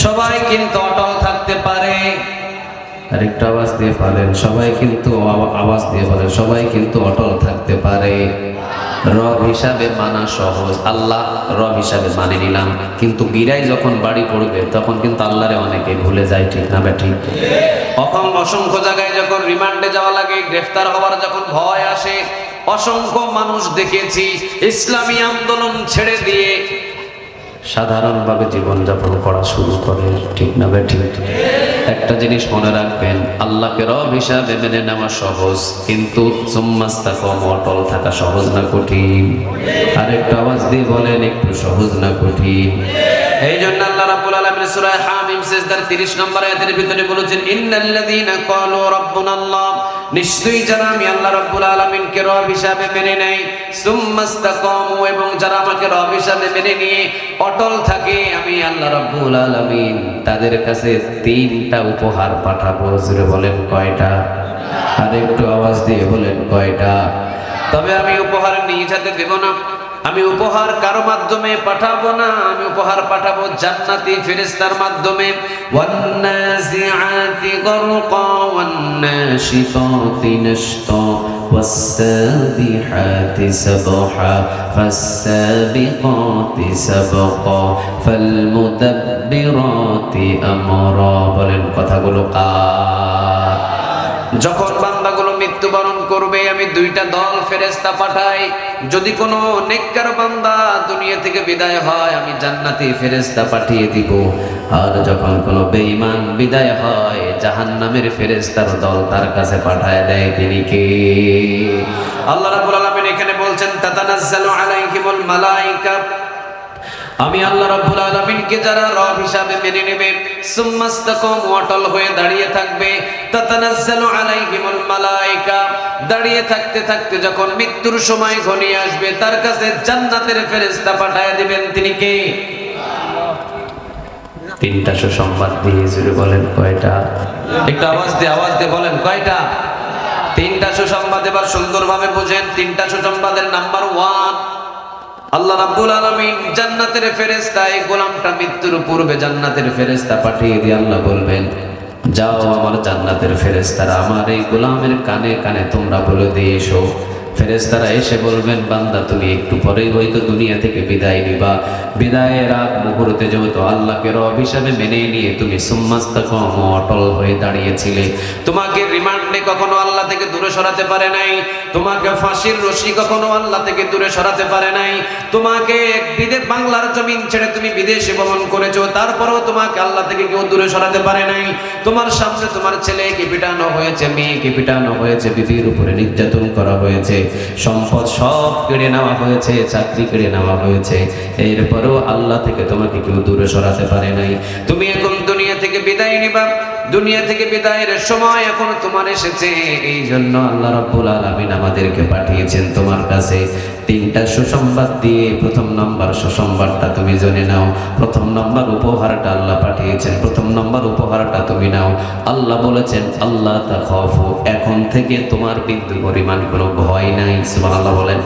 সবাই কিন্তু অটল থাকতে পারে। আরেকটু আওয়াজ দিয়ে পারেন, সবাই কিন্তু আওয়াজ দিয়ে বলেন, সবাই কিন্তু অটল থাকতে পারে। রব হিসাবে মানা সহজ, আল্লাহ রব হিসাবে মানে নিলাম, কিন্তু গিরাই যখন বাড়ি পড়বে তখন কিন্তু আল্লাহরে অনেকে ভুলে যায়। ঠিক না ঠিক? অসংখ্য জায়গায় যখন রিমান্ডে যাওয়া লাগে, গ্রেফতার হওয়ার যখন ভয় আসে, অসংখ্য মানুষ দেখেছি ইসলামী আন্দোলন ছেড়ে দিয়ে সাধারণভাবে জীবনযাপন করা শুরু করে। ঠিক না ঠিক? একটা জিনিস মনে রাখবেন, আল্লাহকে রব হিসাবে মেনে নেওয়া সহজ, কিন্তু সুম্মাস্তাকামু অটল থাকা সহজ না কঠিন? আরেকটু আওয়াজ দিয়ে বলেন, একটু সহজ না কঠিন? এই জন্য আল্লাহ রাব্বুল আলামিন সূরা হামিম সিজদার 30 নম্বর আয়াতের ভিতরে বলেছেন ইন্নাল্লাযীনা ক্বালু রাব্বুনাল্লাহ, নিশ্চয়ই যারা আমি আল্লাহ রাব্বুল আলামিনকে রব হিসাবে মেনে নেয়, সুম্মাস্তাকামু এবং যারা আমাকে রব হিসাবে মেনে নিয়ে অটল থাকে, আমি আল্লাহ রাব্বুল আলামিন তাদের কাছে 3টা উপহার পাঠাবো। জোরে বলেন কয়টা? আর একটু আওয়াজ দিয়ে বলেন কয়টা? তবে আমি উপহার নিয়ে যেতে দেব না, আমি উপহার কারো মাধ্যমে পাঠাবো না, আমি উপহার পাঠাবো জান্নাতি ফেরেশতার মাধ্যমে। ওয়ান্নাজিআতি গরকা ওয়ান্নাশিতাতি নাশতা ওয়াসসাবিহাতি সাবহা ফাসসাবিকাতি সাবকা ফালমুদাব্বিরাতি আমরা। বলেন কথাগুলো কার? যখন বান্দাগুলো মৃত্যুবরণ করবে, আমি 2টা দল ফেরেশতা পাঠাই। যদি কোনো নেককার বান্দা দুনিয়া থেকে বিদায় হয়, আমি জান্নাতি ফেরেশতা পাঠিয়ে দিব। আর যখন কোনো বেঈমান বিদায় হয়, জাহান্নামের ফেরেশতার দল তার কাছে পাঠায় দেয়। তিনি কে? আল্লাহ রাব্বুল আলামিন এখানে বলছেন তাতানাজ্জালু আলাইহিমুল মালায়েকা, আমি আল্লাহ রাব্বুল আলামিনকে যারা রব হিসাবে মেনে নেবে, সুম্মাস্তাকামু অটল হয়ে দাঁড়িয়ে থাকবে, তাতানাজ্জালু আলাইহিমুল মালায়েকা, দাঁড়িয়ে থাকতে থাকতে যখন মৃত্যুর সময় ঘনিয়ে আসবে, তার কাছে জান্নাতের ফেরেশতা পাঠায় দিবেন। তিনি কে? 3টা সুসংবাদ দিয়ে জুড়ে বলেন কয়টা? একটু আওয়াজ দিয়ে বলেন কয়টা? তিনটা সুসংবাদ এবার সুন্দরভাবে বুঝেন। তিনটা সুসংবাদের নাম্বার 1, আল্লাহ রাব্বুল আলামিন জান্নাতের ফেরেশতা, এই গোলামটা মৃত্যুর পূর্বে জান্নাতের ফেরেশতা পাঠিয়ে দিয়ে আল্লাহ বলবেন, যাও আমার জান্নাতের ফেরেশতারা আমার এই গোলামের কানে কানে তোমরা বলে দিয়ে এসো। ফেরেশতারা এসে বলবেন, বান্দা তুমি একটু পরেই হয়তো দুনিয়া থেকে বিদায় নিবা। বিদায়ের আগ মুহূর্তে যেহেতু আল্লাহকে রব হিসাবে মেনে নিয়ে তুমি সুম্মাস্তাকাম অটল হয়ে দাঁড়িয়েছিলে, তোমাকে রিমান্ডে কখনো আল্লাহ থেকে দূরে সরাতে পারে নাই, তোমাকে ফাঁসির রশি কখনো আল্লাহ থেকে দূরে সরাতে পারে নাই, তোমাকে বাংলার জমিন ছেড়ে তুমি বিদেশে ভ্রমণ করেছো, তারপরেও তোমাকে আল্লাহ থেকে কেউ দূরে সরাতে পারে নাই। তোমার সামনে তোমার ছেলেকে পিটানো হয়েছে, মেয়েকে পিটানো হয়েছে, বিবির উপরে নির্যাতন করা হয়েছে, সম্পদ সব কেড়ে নেওয়া হয়েছে, চাকরি কেড়ে নেওয়া হয়েছে, এরপরেও আল্লাহ থেকে তোমাকে কেউ দূরে সরাতে পারে নাই। তুমি এখন দুনিয়া থেকে বিদায় নিবা, দুনিয়া থেকে বিদায়ের সময় এখন তোমার এসেছে। এই জন্য আল্লাহ রাব্বুল আলামিন আমাদেরকে পাঠিয়েছেন তোমার কাছে তিনটা সুসংবাদ দিয়ে। প্রথম নম্বর সুসংবাদটা তুমি জেনে নাও, প্রথম নম্বর উপহারটা আল্লাহ পাঠিয়েছেন, প্রথম নম্বর উপহারটা তুমি নাও। আল্লাহ বলেছেন, আল্লাহ তাখাফু, এখন থেকে তোমার বিন্দু পরিমাণ কোনো ভয় নাই। সুবহানাল্লাহ বলেন।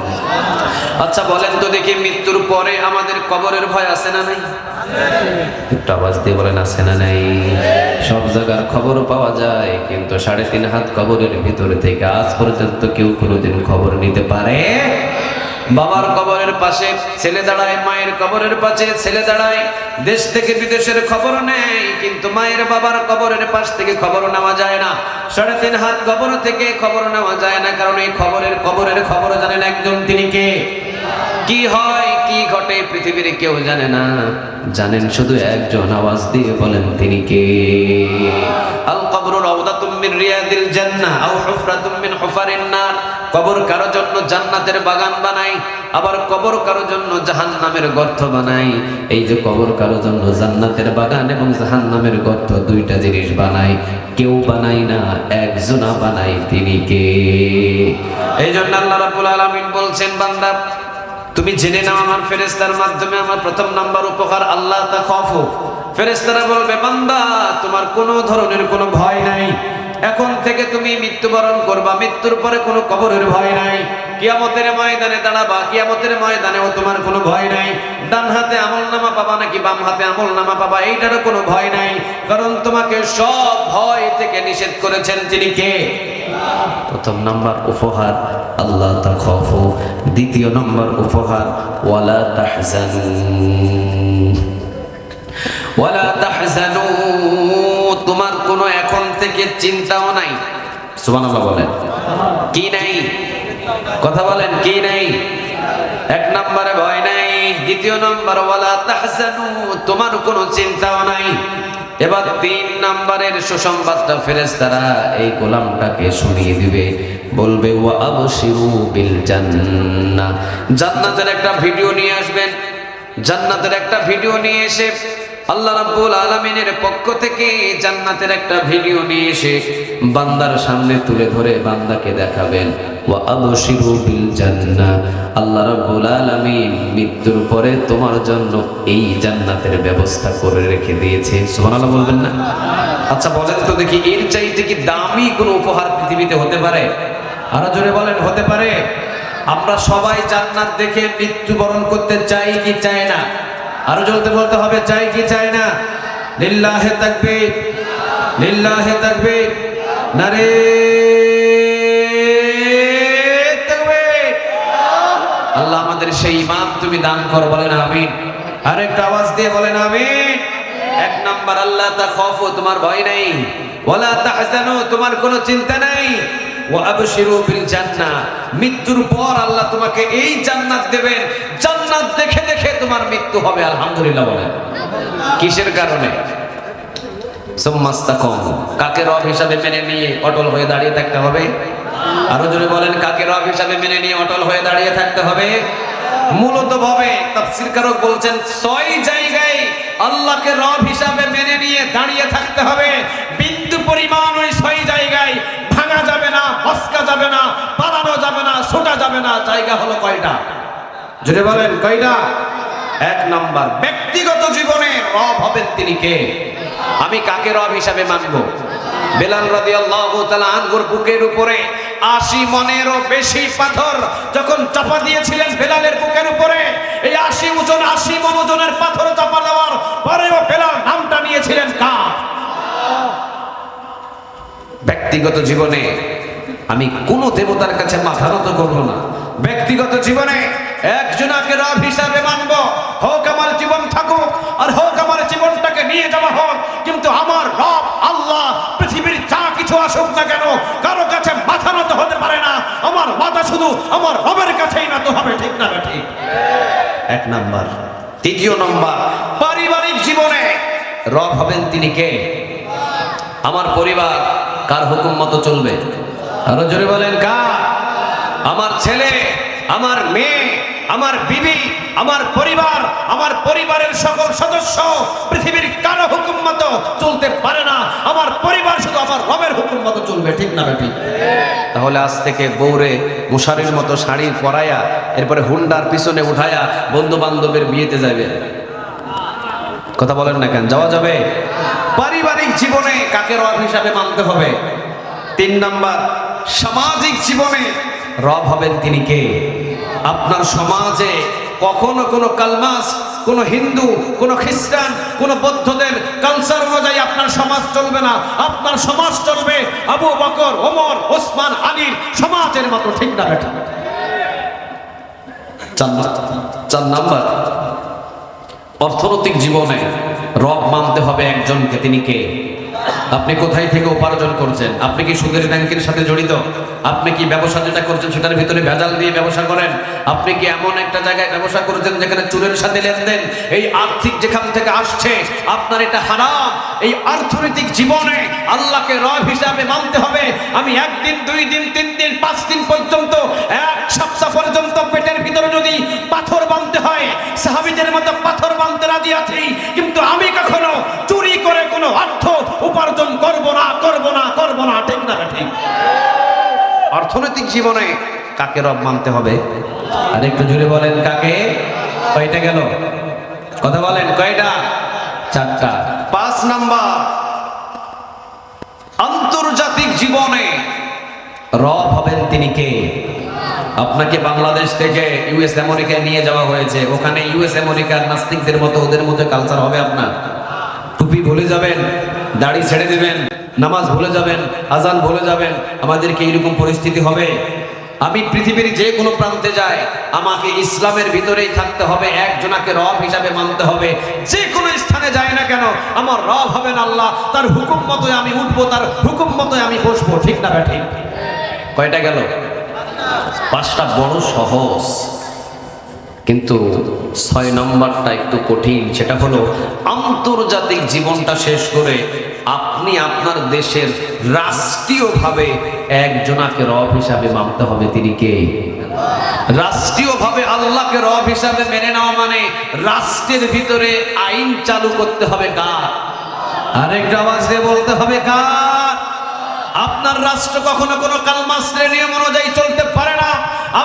আচ্ছা বলেন তো দেখি, মৃত্যুর পরে আমাদের কবরের ভয় আছে না নাই? একটু আওয়াজ দিয়ে বলেন, আছে না নাই? সব জায়গার খবর পাওয়া যায়, কিন্তু 3.5 হাত কবরের ভিতরে থেকে আজ পর্যন্ত কেউ কোনোদিন খবর নিতে পারে? বাবার কবরের পাশে ছেলে দাঁড়ায়, মায়ের কবরের পাশে ছেলে দাঁড়ায়, দেশ থেকে বিদেশের খবর নেয়, কিন্তু মায়ের বাবার কবরের পাশ থেকে খবর নেওয়া যায় না। 3.5 হাত কবর থেকে খবর নেওয়া যায় না, কারণ এই কবরের খবর জানেন একজন, তিনি কে? কি হয় কি ঘটে পৃথিবীর কেউ জানে না, জানেন শুধু একজন। আওয়াজ দিয়ে বলেন, তিনি কে? আল কবরু রাউদাতুম মিন রিয়াদিল জান্নাহ আও হুফরাতুম মিন হুফারিন নার। কবর কারো জন্য জান্নাতের বাগান বানাই, আবার কবর কারো জন্য জাহান্নামের গর্ত বানাই। এই যে কবর কারো জন্য জান্নাতের বাগান এবং জাহান্নামের গর্ত, দুইটা জিনিস বানাই, কেউ বানাই না, একজনা বানাই, তিনি কে? এই জন্য আল্লাহ রাব্বুল আলামিন বলছেন, বান্দা তুমি জেনে নাও আমার ফেরেশতার মাধ্যমে আমার প্রথম নাম্বার উপহার, আল্লাহ তাখাফু। ফেরেশতারা বলবে, বান্দা তোমার কোনো ধরনের কোনো ভয় নাই, এখন থেকে তুমি মৃত্যুবরণ করবা, মৃত্যুর পরে কোনো কবরের ভয় নাই। কিয়ামতের ময়দানে দাঁড়াবা, কিয়ামতের ময়দানেও তোমার কোনো ভয় নাই। ডান হাতে আমলনামা পাবা নাকি বাম হাতে আমলনামা পাবা, এইটারও কোনো ভয় নাই, কারণ তোমাকে সব ভয় থেকে নিষেধ করেছেন তিনি কে? প্রথম নাম্বার উপহার, আল্লাহ তাখাফু। দ্বিতীয় নম্বর উপহার, ওয়ালা তাহজানু, ওয়ালা তাহজানু, তোমার কোনো এখন থেকে চিন্তাও নাই। সুবহানাল্লাহ বলেন। কি নাই? কথা বলেন, কি নাই? এক নম্বরে ভয় নাই, দ্বিতীয় নম্বর ওয়ালা তাহজানু, তোমার কোনো চিন্তাও নাই। এবার 3 নম্বরের সুসংবাদটা ফেরেশতারা এই গোলামটাকে শুনিয়ে দিবে, বলবে ওয়া আবশিরু বিল জান্নাহ। জান্নাতের একটা ভিডিও নিয়ে আসবেন, জান্নাতের একটা ভিডিও নিয়ে এসে আল্লাহ রাব্বুল আলামিনের পক্ষ থেকে জান্নাতের একটা ভিডিও নিয়ে এসে বান্দার সামনে তুলে ধরে বান্দাকে দেখাবেন, ওয়া আবশিরু বিল জান্নাহ, আল্লাহ রাব্বুল আলামিন মৃত্যুর পরে তোমার জন্য এই জান্নাতের ব্যবস্থা করে রেখে দিয়েছে। সুবহানাল্লাহ বলবেন না? আচ্ছা বলেন তো দেখি, এর চাইতে কি দামি কোনো উপহার পৃথিবীতে হতে পারে? আরো জোরে বলেন, হতে পারে? আমরা সবাই জান্নাত দেখে মৃত্যুবরণ করতে চাই কি চাই না? আরো জোরে বলতে হবে, চাই কি চাই না? লিল্লাহি তাকবীর, লিল্লাহি তাকবীর, নারে তাকবীর। আল্লাহ আমাদের সেই ঈমান তুমি দান করো, বলেন আমিন। আরেকটা আওয়াজ দিয়ে বলেন আমিন। এক নাম্বার, আল্লাহ তাখাফু, তোমার ভয় নাই, ওয়ালা তাহজানু, তোমার কোনো চিন্তা নাই, ওয়া আবশিরু বিল জান্নাহ, মৃত্যুর পর আল্লাহ তোমাকে এই জান্নাত দেবেন, জান্নাত দেখে দেখে তোমার মৃত্যু হবে। আলহামদুলিল্লাহ বলেন। কিসের কারণে? সুম্মাস্তাকাম, কাকে রব হিসাবে মেনে নিয়ে অটল হয়ে দাঁড়িয়ে থাকতে হবে? আরো জোরে বলেন, কাকে রব হিসাবে মেনে নিয়ে অটল হয়ে দাঁড়িয়ে থাকতে হবে? মূলত ভাবে তাফসীরকারক বলছেন 6 জায়গায় আল্লাহকে রব হিসাবে মেনে নিয়ে দাঁড়িয়ে থাকতে হবে। বিন্দু পরিমাণ ওই 6 জায়গায় ভাঙা যাবে না, হসকা যাবে না, পালানো যাবে না, ছোটা যাবে না। জায়গা হলো কয়টা? জোরে বলেন, কয়টা? 1 নাম্বার, ব্যক্তিগত জীবনে রব হবেন তিনি কে? আমি কাকে রব হিসাবে মানবো? বেলাল রাদিয়াল্লাহু তাআলা আনহুর বুকের উপরে 80 মনেরও বেশি পাথর যখন চাপা দিয়েছিলেন বেলালের বুকের উপরে, এই 80 মন ওজনের পাথর চাপা দেওয়ার পরেও বেলাল নামটা নিয়েছিলেন কার? ব্যক্তিগত জীবনে আমি কোন দেবতার কাছে মাথা নত করব না। ব্যক্তিগত জীবনে একজনকে রব হিসাবে মানব, হোক আমার জীবন থাকুক আর হোক আমার জীবনটাকে নিয়ে যাওয়া হোক, কিন্তু আমার রব আল্লাহ পৃথিবীর যা কিছু আসুক না কেন কারো কাছে মাথা নত হতে পারে না। আমার মাথা শুধু আমার রবের কাছেই নত হবে, ঠিক না ঠিক? এক নাম্বার। দ্বিতীয় নাম্বার, পারিবারিক জীবনে রব হবেন তিনি কে? আমার পরিবার কার হুকুম মতো চলবে? আরো জোরে বলেন কার? আমার ছেলে, আমার মেয়ে, আমার বিবি, আমার পরিবার, আমার পরিবারের সকল সদস্য পৃথিবীর কারো হুকুম মতো চলতে পারে না। আমার পরিবার শুধু আমার রবের হুকুম মতো চলবে, ঠিক না ঠিক? তাহলে আজ থেকে বউরে মশারির মতো শাড়ি পরাইয়া এরপরে হুন্ডার পিছনে উঠায়া বন্ধু বান্ধবের বিয়েতে যাবে? কথা বলেন না কেন? যাওয়া যাবে? পারিবারিক জীবনে কাকে রব হিসাবে মানতে হবে? 3 নাম্বার, সামাজিক জীবনে রব হবেন তিনি কে? আপনার সমাজে কখনো কোনো কালমাস, কোনো হিন্দু, কোনো খ্রিস্টান, কোনো বৌদ্ধদের কালচার অনুযায়ী আপনার সমাজ চলবে না। আপনার সমাজ চলবে আবু বকর, ওমর, ওসমান, আলীর সমাজের মতো, ঠিক না বেটা? 4 নাম্বার, অর্থনৈতিক জীবনে রব মানতে হবে একজনকে, তিনি কে? আপনি কোথায় থেকে উপার্জন করছেন? আপনি কি সুদের ব্যাংকের সাথে জড়িত? আপনি কি ব্যবসা যেটা করছেন সেটার ভিতরে ভেজাল দিয়ে ব্যবসা করেন? আপনি কি এমন একটা জায়গায় ব্যবসা করছেন যেখানে চোরের সাথে লেনদেন? এই আর্থিক যেখান থেকে আসছে আপনার এটা হারাম। এই অর্থনৈতিক জীবনে আল্লাহকে রব হিসাবে মানতে হবে। আমি 1 দিন, 2 দিন, 3 দিন, 5 দিন পর্যন্ত, 1 সপ্তাহ পর্যন্ত পেটের ভিতরে যদি পাথর বাঁধতে হয় সাহাবীদের মতো পাথর বাঁধতে রাজি আছি, কিন্তু আমি কখনো চুরি করে কোনো অর্থ উপার্জন করব না, ঠিক না ঠিক? অর্থনৈতিক জীবনে কাকে রব মানতে হবে? আর একটু জুড়ে বলেন কাকে? কয়টা গেল? কথা বলেন কয়টা? 4টা। 5 নাম্বার, আন্তর্জাতিক জীবনে রব হবেন তিনি কে? আপনাকে বাংলাদেশ থেকে ইউএস আমেরিকায় নিয়ে যাওয়া হয়েছে, ওখানে ইউএস আমেরিকার নাস্তিকদের মতো ওদের মতো কালচার হবে আপনার? টুপি ভুলে যাবেন, দাড়ি ছেড়ে দিবেন, নামাজ ভুলে যাবেন, আজান ভুলে যাবেন। আমাদেরকে এইরকম পরিস্থিতি হবে? আমি পৃথিবীর যে কোনো প্রান্তে যাই আমাকে ইসলামের ভিতরেই থাকতে হবে, একজনকে রব হিসাবে মানতে হবে। যে কোনো স্থানে যাই না কেন আমার রব হবেন আল্লাহ, তার হুকুম মতোই আমি উঠবো, তার হুকুম মতোই আমি বসবো, ঠিক না ঠিক? কয়টা গেল? 5টা বড় সহজ, কিন্তু 6 নম্বরটা একটু কঠিন। সেটা হলো আন্তর্জাতিক জীবনটা শেষ করে আপনি আপনার দেশের রাষ্ট্রীয়ভাবে একজনকে রব হিসাবে মানতে হবে, তিনি কে? রাষ্ট্রীয়ভাবে আল্লাহকে রব হিসাবে মেনে নেওয়া মানে রাষ্ট্রের ভিতরে আইন চালু করতে হবে কার? আরেকটা আওয়াজ দিয়ে বলতে হবে কার? আপনার রাষ্ট্র কখনো কোনো কালমাসের নিয়ম অনুযায়ী চলতে পারে না।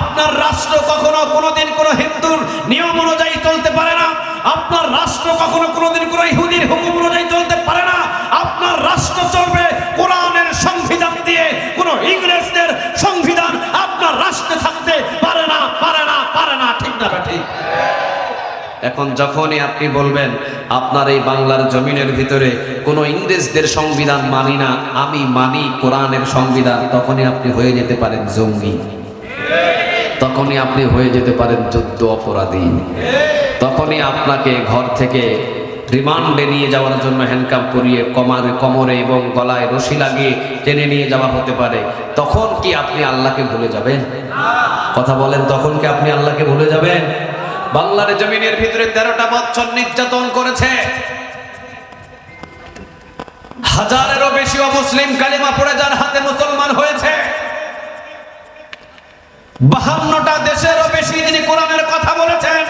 আপনার রাষ্ট্র কখনো কোনোদিন কোনো হিন্দুর নিয়ম অনুযায়ী চলতে পারে না। আপনার রাষ্ট্র কখনো কোনোদিন কোনো ইহুদির হুকুম অনুযায়ী চলতে পারে না। আপনার রাষ্ট্র চলবে কোরআনের সংবিধান দিয়ে। কোনো ইংরেজদের সংবিধান আপনার রাষ্ট্রে থাকতে পারে না, ঠিক না ঠিক? এখন যখনই আপনি বলবেন আপনার এই বাংলার জমিনের ভিতরে কোনো ইংরেজদের সংবিধান মানি না, আমি মানি কোরআনের সংবিধান, তখনই আপনি হয়ে যেতে পারেন জঙ্গি, তখনই আপনি হয়ে যেতে পারেন যুদ্ধ অপরাধী, তখনই আপনাকে ঘর থেকে রিমান্ডে নিয়ে যাওয়ার জন্য হ্যান্ডকাপ করিয়ে কোমরে এবং গলায় রশি লাগিয়ে টেনে নিয়ে যাওয়া হতে পারে। তখন কি আপনি আল্লাহকে ভুলে যাবেন? কথা বলেন, তখন কি আপনি আল্লাহকে ভুলে যাবেন? বাংলার জমিনের ভিতরে 13টা বছর নির্যাতন করেছে, হাজারেরও বেশি অমুসলিম কালিমা পড়ে যার হাতে মুসলমান হয়েছে। 52টা দেশেরও বেশি তিনি কোরআনের কথা বলেছেন।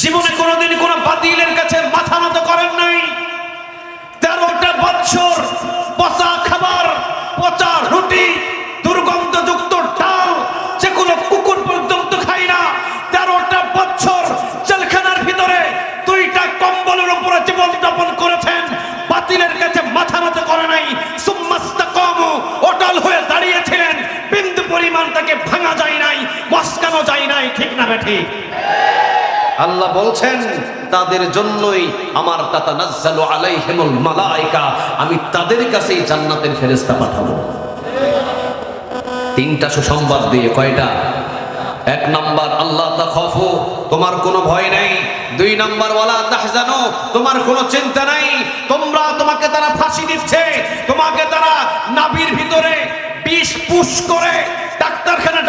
জীবনে কোনোদিন কোনো বাতিলের কাছে মাথা নত করেন নাই। 13টা বছর পচা খাবার, পচা রুটি, দুর্গন্ধযুক্ত ডাল, যেগুলো কুকুর পর্যন্ত খায় না। 13টা বছর জেলখানার ভিতরে 2টা কম্বলের উপরে জীবন যাপন করেছেন। বাতিলের কাছে মাথা নত করে নাই। সুম্মাস্তাকামু, অটল হয়ে দাঁড়িয়ে পরিমাণ তাকে ভাঙা যায় নাই, মস্কানো যায় নাই, ঠিক না ঠিক? আল্লাহ বলছেন তাদের জন্যই আমার তাতানাজ্জালু আলাইহিমুল মালায়েকা, আমি তাদের কাছেই জান্নাতের ফেরেশতা পাঠাবো। তিনটা সুসংবাদ দিয়ে, কয়টা? এক নাম্বার আল্লাহ তাখাফু, তোমার কোনো ভয় নেই। দুই নাম্বার ওয়ালা তাহজানু, তোমার কোনো চিন্তা নাই। তোমাকে তারা ফাঁসি দিচ্ছে, তোমাকে তারা নাভির ভিতরে বিষ পুশ করে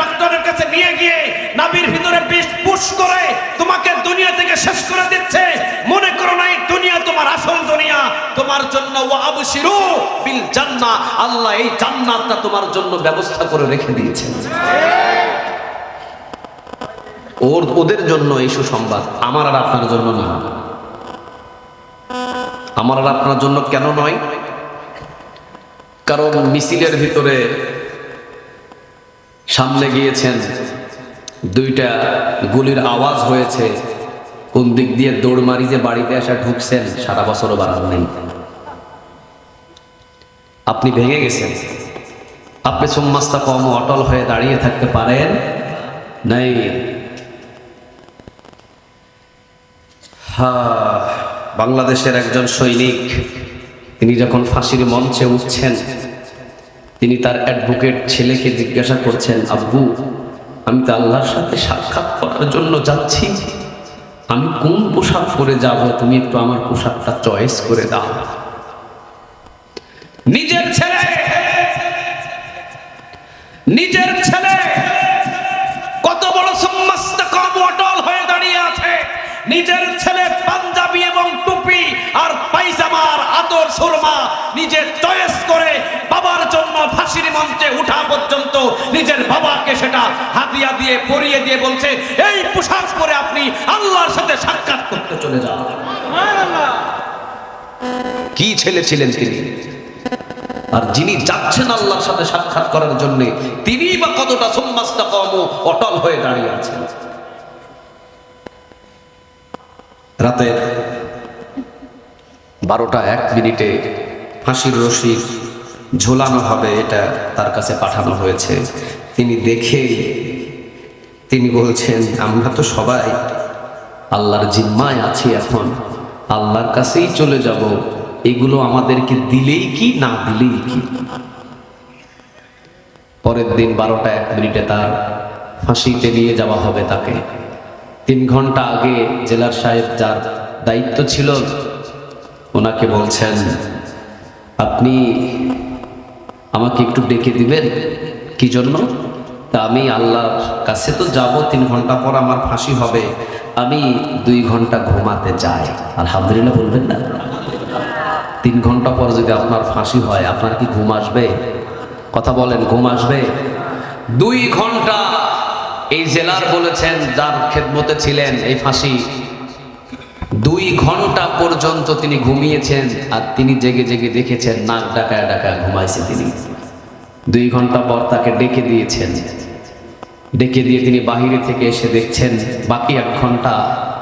ডাক্তারের কাছে নিয়ে গিয়ে নাভির ভিতরে বিষ পুশ করে তোমাকে দুনিয়া থেকে শেষ করে দিচ্ছে। মনে করো না এই দুনিয়া তোমার আসল দুনিয়া। তোমার জন্য ওয়া আবশিরু বিল জান্নাহ, আল্লাহ এই জান্নাতটা তোমার জন্য ব্যবস্থা করে রেখে দিয়েছেন। ওদের জন্য এই সুসংবাদ, আমার আর আপনার জন্য না। আমার আর আপনার জন্য কেন নয়? কারণ মিছিলের ভিতরে সামনে গিয়েছেন, দুইটা গুলির আওয়াজ হয়েছে, কোন দিক দিয়ে দৌড় মারি যে বাড়িতে আসা ঢুকছেন, সারা বছরও বাড়ান নেই। আপনি ভেঙে গেছেন, আপনি সুম্মাস্তা কম অটল হয়ে দাঁড়িয়ে থাকতে পারেন নাই। বাংলাদেশের একজন সৈনিক, তিনি যখন ফাঁসির মঞ্চে উঠছেন, তিনি তার অ্যাডভোকেট ছেলেকে জিজ্ঞাসা করছেন, আব্বু আমি তো আল্লাহর সাথে সাক্ষাৎ করার জন্য যাচ্ছি, আমি কোন পোশাক পরে যাব, তুমি একটু আমার পোশাকটা চয়েস করে দাও। নিজের ছেলে কত বড় সুম্মাস্তাকাম অটল হয়ে দাঁড়িয়ে আছে। নিজের ছেলে পাঞ্জাবি এবং টুপি আর পায়জামার আতর সুরমা নিজের চয়েস করে বাবার জন্য ফাঁসির মঞ্চে উঠা পর্যন্ত নিজের বাবাকে সেটা হাদিয়া দিয়ে পরিয়ে দিয়ে বলছে, এই পোশাক পরে আপনি আল্লাহর সাথে সাক্ষাৎ করতে চলে যান। কি ছেলে ছিলেন তিনি! আর যিনি যাচ্ছেন আল্লাহর সাথে সাক্ষাৎ করার জন্য, তিনি বা কতটা সুম্মাস্তাকাম অটল হয়ে দাঁড়িয়ে আছেন। রাতে 12:01 ফাঁসির রশি ঝোলানো হবে, এটা তার কাছে পাঠানো হয়েছে। তিনি দেখে তিনি বলছেন, আমরা তো সবাই আল্লাহর জিম্মায় আছি, এখন আল্লাহর কাছেই চলে যাব, এগুলো আমাদেরকে দিলেই কি না দিলেই কি। পরের দিন 12:01 তার ফাঁসিতে নিয়ে যাওয়া হবে তাকে। 3 ঘন্টা আগে জেলার সাহেব, যার দায়িত্ব ছিল, ওনাকে বলছেন, আপনি আমাকে একটু ডেকে দিবেন। কি জন্য? তা আমি আল্লাহর কাছে তো যাব, 3 ঘন্টা পর আমার ফাঁসি হবে, আমি 2 ঘন্টা ঘুমাতে যাই। আলহামদুলিল্লাহ বলবেন না? 3 ঘন্টা পর যদি আপনার ফাঁসি হয়, আপনার কি ঘুম আসবে? কথা বলেন, ঘুম আসবে? 2 ঘন্টা এই জেলার বলেছেন, যার খেদমতে ছিলেন এই ফাঁসি, 2 ঘন্টা পর্যন্ত তিনি ঘুমিয়েছেন। আর তিনি জেগে জেগে দেখেছেন, নাক ডাকায় ডাকায় ঘুমাইছে তিনি। 2 ঘন্টা পর তাকে ডেকে দিয়েছেন। ডেকে দিয়ে তিনি বাহিরে থেকে এসে দেখছেন বাকি 1 ঘন্টা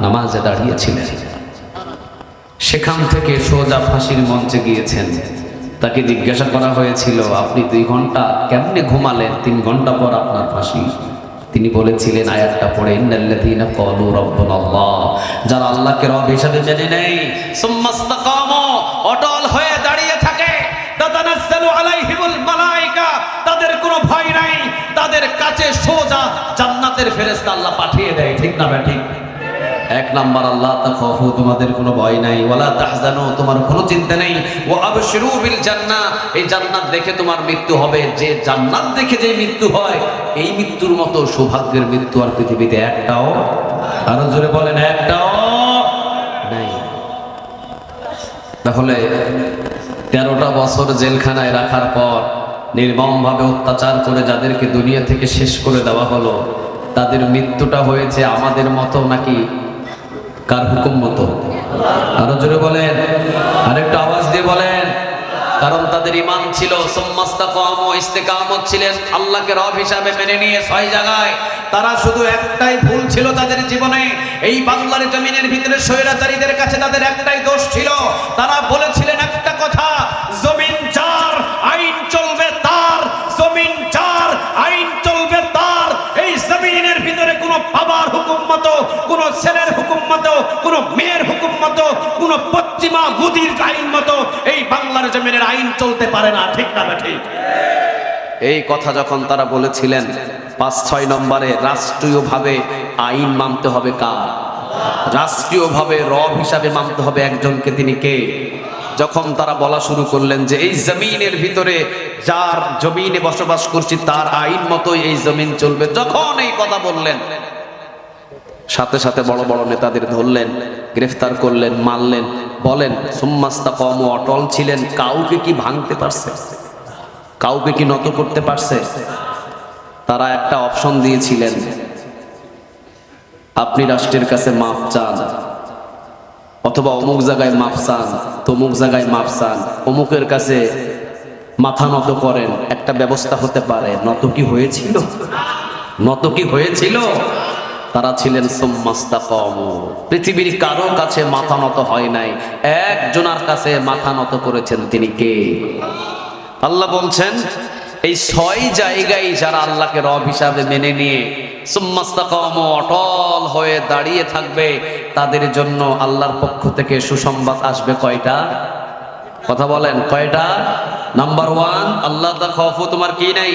নামাজে দাঁড়িয়েছিলেন। সেখান থেকে সোজা ফাঁসির মঞ্চে গিয়েছেন। তাকে জিজ্ঞাসা করা হয়েছিল, আপনি 2 ঘন্টা কেমনে ঘুমালেন, 3 ঘন্টা পর আপনার ফাঁসি? তিনি বলেছিলেন আয়াতটা পড়ে, ইন্নাল্লাযীনা ক্বালু রাব্বুনাল্লাহ, যারা আল্লাহকে রব হিসেবে মেনে নেয়, সুম্মাস্তাকামু অটল হয়ে দাঁড়িয়ে থাকে, তাতানাজ্জালু আলাইহিমুল মালায়েকা, তাদের কোনো ভয় নাই, তাদের কাছে সোজা জান্নাতের ফেরেশতা আল্লাহ পাঠিয়ে দেয়। ঠিক না ঠিক? 1 নাম্বার আল্লাহ তাখাফু, তোমাদের কোনো ভয় নাই, ওয়ালা তাহজানু, তোমার কোনো চিন্তা নেই, ওয়া আবশিরু বিল জান্নাহ, এই জান্নাত দেখে তোমার মৃত্যু হবে। যে জান্নাত দেখে যে মৃত্যু হয়, এই মৃত্যুর মতো সৌভাগ্যের মৃত্যু আর পৃথিবীতে একটাও, আরো জোরে বলেন, একটাও নাই। তাহলে 13টা বছর জেলখানায় রাখার পর নির্মমভাবে অত্যাচার করে যাদেরকে দুনিয়া থেকে শেষ করে দেওয়া হলো, তাদের মৃত্যুটা হয়েছে আমাদের মতো নাকি কার হুকুম মতো? আরো জোরে বলেন, আরেকটু আওয়াজ দিয়ে বলেন। কারণ তাদের ঈমান ছিল, সুম্মাস্তাকামু, ইস্তেকামত ছিলেন, আল্লাহকে রব হিসাবে মেনে নিয়ে 6 জায়গায়। তারা শুধু একটাই ভুল ছিল তাদের জীবনে, এই বাংলার জমিনের ভিতরে স্বৈরাচারীদের কাছে তাদের একটাই দোষ ছিল, তারা বলেছিলেন একটা কথা, জমিন যার আইন চলবে তার, জমিন যার আইন চলবে কোনো পশ্চিমা মুদির আইন মতো এই বাংলার জমিনের আইন চলতে পারে না, ঠিক না ঠিক? এই কথা যখন তারা বলেছিলেন ৫-৬ নম্বরে রাষ্ট্রীয়ভাবে আইন মানতে হবে কার? রাষ্ট্রীয়ভাবে রব হিসাবে মানতে হবে একজনকে, তিনি কে? যখন তারা বলা শুরু করলেন যে এই জমিনের ভিতরে যার জমিনে বসবাস করছি তার আইন মতোই এই জমিন চলবে, যখন এই কথা বললেন সাথে সাথে বড় বড় নেতাদের ধরলেন, গ্রেফতার করলেন, মারলেন। বলেন সুম্মাস্তাকাম, অটল ছিলেন, কাউকে কি ভাঙতে পারছে? কাউকে কি নত করতে পারছে? তারা একটা অপশন দিয়েছিলেন, আপনি রাষ্ট্রের কাছে মাপ চান, অথবা অমুক জায়গায় মাপ চান, তমুক জায়গায় মাপ চান, অমুকের কাছে মাথা নত করেন, একটা ব্যবস্থা হতে পারে। নত কি হয়েছিল? নত কি হয়েছিল? তারা ছিলেন সুম্মাস্তাকাম, পৃথিবীর কারো কাছে মাথা নত হয় নাই, একজনের কাছে মাথা নত করেছেন, তিনি কে? আল্লাহ বলছেন এই ৬ জায়গায় যারা আল্লাহকে রব হিসাবে মেনে নিয়ে সুম্মাস্তাকাম, অটল হয়ে দাঁড়িয়ে থাকবে, তাদের জন্য আল্লাহর পক্ষ থেকে সুসংবাদ আসবে। কয়টা? কথা বলেন, কয়টা? নাম্বার 1, আল্লাহ তাখাফু, তোমার কি নাই?